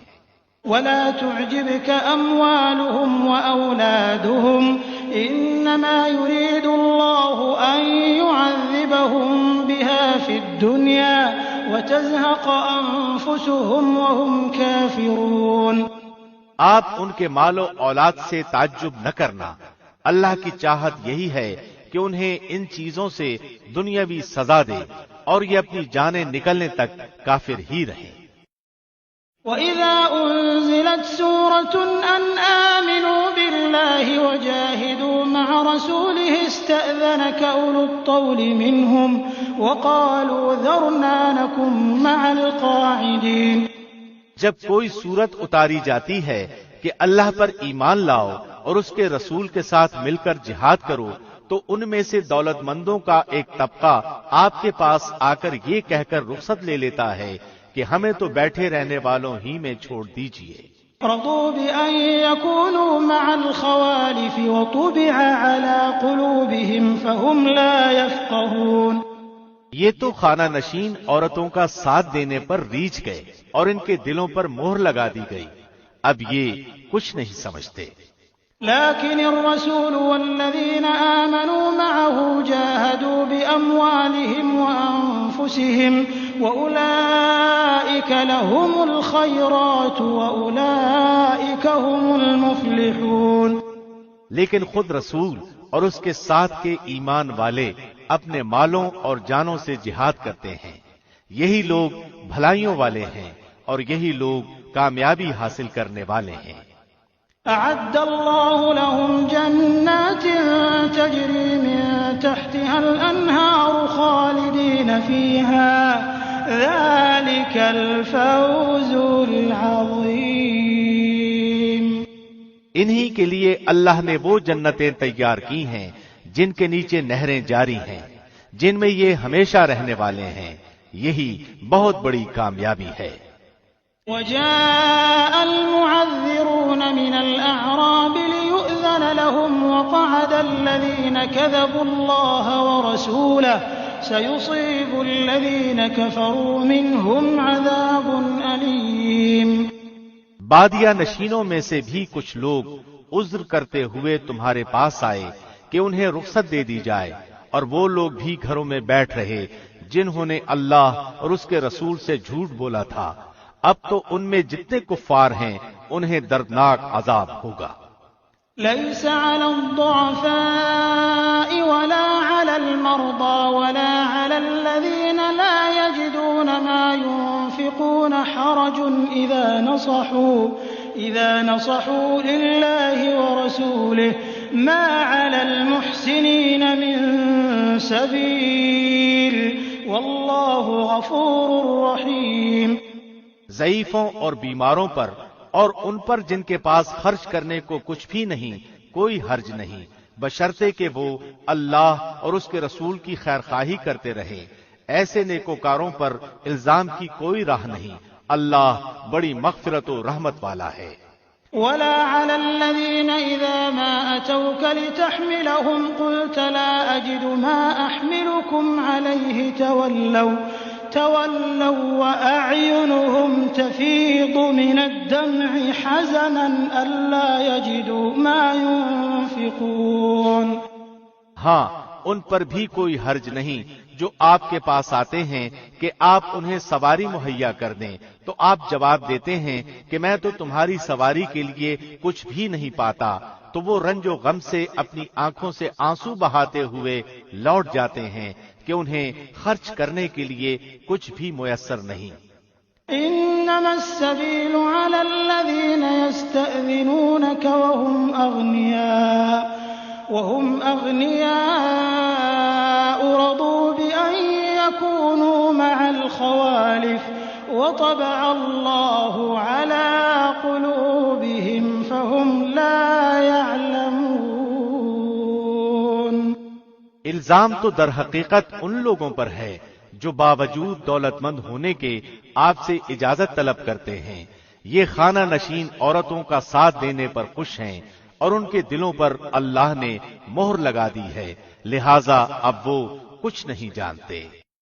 وَلَا تُعْجِبْكَ أَمْوَالُهُمْ وَأَوْلَادُهُمْ إِنَّمَا يُرِيدُ اللَّهُ أَن يُعَذِّبَهُم بِهَا فِي الدُّنْيَا وَتَزْهَقَ أَنفُسُهُمْ وَهُمْ كَافِرُونَ۔ آپ ان کے مال و اولاد سے تعجب نہ کرنا، اللہ کی چاہت یہی ہے کہ انہیں ان چیزوں سے دنیاوی سزا دے اور یہ اپنی جانیں نکلنے تک کافر ہی رہیں۔ وَإِذَا أُنزِلَتْ سُورَةٌ أَنْ آمِنُوا بِاللَّهِ وَجَاهِدُوا مَعَ رَسُولِهِ اسْتَأْذَنَكَ أُولُو الطَّوْلِ مِنْهُمْ وَقَالُوا ذَرْنَا نَكُن مَّعَ الْقَاعِدِينَ۔ جب کوئی صورت اتاری جاتی ہے کہ اللہ پر ایمان لاؤ اور اس کے رسول کے ساتھ مل کر جہاد کرو، تو ان میں سے دولت مندوں کا ایک طبقہ آپ کے پاس آ کر یہ کہہ کر رخصت لے لیتا ہے کہ ہمیں تو بیٹھے رہنے والوں ہی میں چھوڑ دیجئے۔ رضوا بأن يكونوا مع الخوالف وطبع على قلوبهم فهم لا يفقهون۔ یہ تو خانہ نشین عورتوں کا ساتھ دینے پر ریچھ گئے اور ان کے دلوں پر مہر لگا دی گئی، اب یہ کچھ نہیں سمجھتے۔ لكن الرسول والذين آمنوا معه جاهدوا بأموالهم وأنفسهم وأولئك لهم الخيرات وأولئك هم المفلحون۔ لیکن خود رسول اور اس کے ساتھ کے ایمان والے اپنے مالوں اور جانوں سے جہاد کرتے ہیں، یہی لوگ بھلائیوں والے ہیں اور یہی لوگ کامیابی حاصل کرنے والے ہیں۔ أعد الله لهم جنات تجري من تحتها الأنهار خالدين فيها ذلك الفوز العظيم۔ انہی کے لیے اللہ نے وہ جنتیں تیار کی ہیں جن کے نیچے نہریں جاری ہیں، جن میں یہ ہمیشہ رہنے والے ہیں، یہی بہت بڑی کامیابی ہے۔ وجاء المعذرون من الأعراب ليؤذن لهم وقعد الذين كذبوا الله ورسوله سيصيب الذين كفروا منهم عذاب أليم۔ بادیہ نشینوں میں سے بھی کچھ لوگ عذر کرتے ہوئے تمہارے پاس آئے کہ انہیں رخصت دے دی جائے، اور وہ لوگ بھی گھروں میں بیٹھ رہے جنہوں نے اللہ اور اس کے رسول سے جھوٹ بولا تھا، اب تو ان میں جتنے کفار ہیں انہیں دردناک عذاب ہوگا۔ ليس على الضعفاء ولا على المرضى ولا على الذين لا يجدون ما ينفقون حرج إذا نصحوا لله ورسوله ما على المحسنين من سبيل والله غفور رحيم۔ ضعیفوں اور بیماروں پر اور ان پر جن کے پاس خرچ کرنے کو کچھ بھی نہیں کوئی حرج نہیں، بشرطے کہ وہ اللہ اور اس کے رسول کی خیرخواہی کرتے رہے۔ ایسے نیکوکاروں پر الزام کی کوئی راہ نہیں، اللہ بڑی مغفرت و رحمت والا ہے۔ ولا على الذين إذا ما أتوك لتحملهم قلت لا أجد ما أحملكم عليه تولوا وأعينهم تفيض من الدمع حزنا ألا يجدوا ما ينفقون۔ ہاں ان پر بھی کوئی حرج نہیں جو آپ کے پاس آتے ہیں کہ آپ انہیں سواری مہیا کر دیں، تو آپ جواب دیتے ہیں کہ میں تو تمہاری سواری کے لیے کچھ بھی نہیں پاتا، تو وہ رنج و غم سے اپنی آنکھوں سے آنسو بہاتے ہوئے لوٹ جاتے ہیں کہ انہیں خرچ کرنے کے لیے کچھ بھی میسر نہیں۔ انما السبيل على الذين يستأذنونك وهم أغنياء رضوا بأن يكونوا مع الخوالف وطبع الله على قلوبهم فهم لا يعلمون۔ الزام تو در حقیقت ان لوگوں پر ہے جو باوجود دولت مند ہونے کے آپ سے اجازت طلب کرتے ہیں، یہ خانہ نشین عورتوں کا ساتھ دینے پر خوش ہیں اور ان کے دلوں پر اللہ نے مہر لگا دی ہے، لہذا اب وہ کچھ نہیں جانتے۔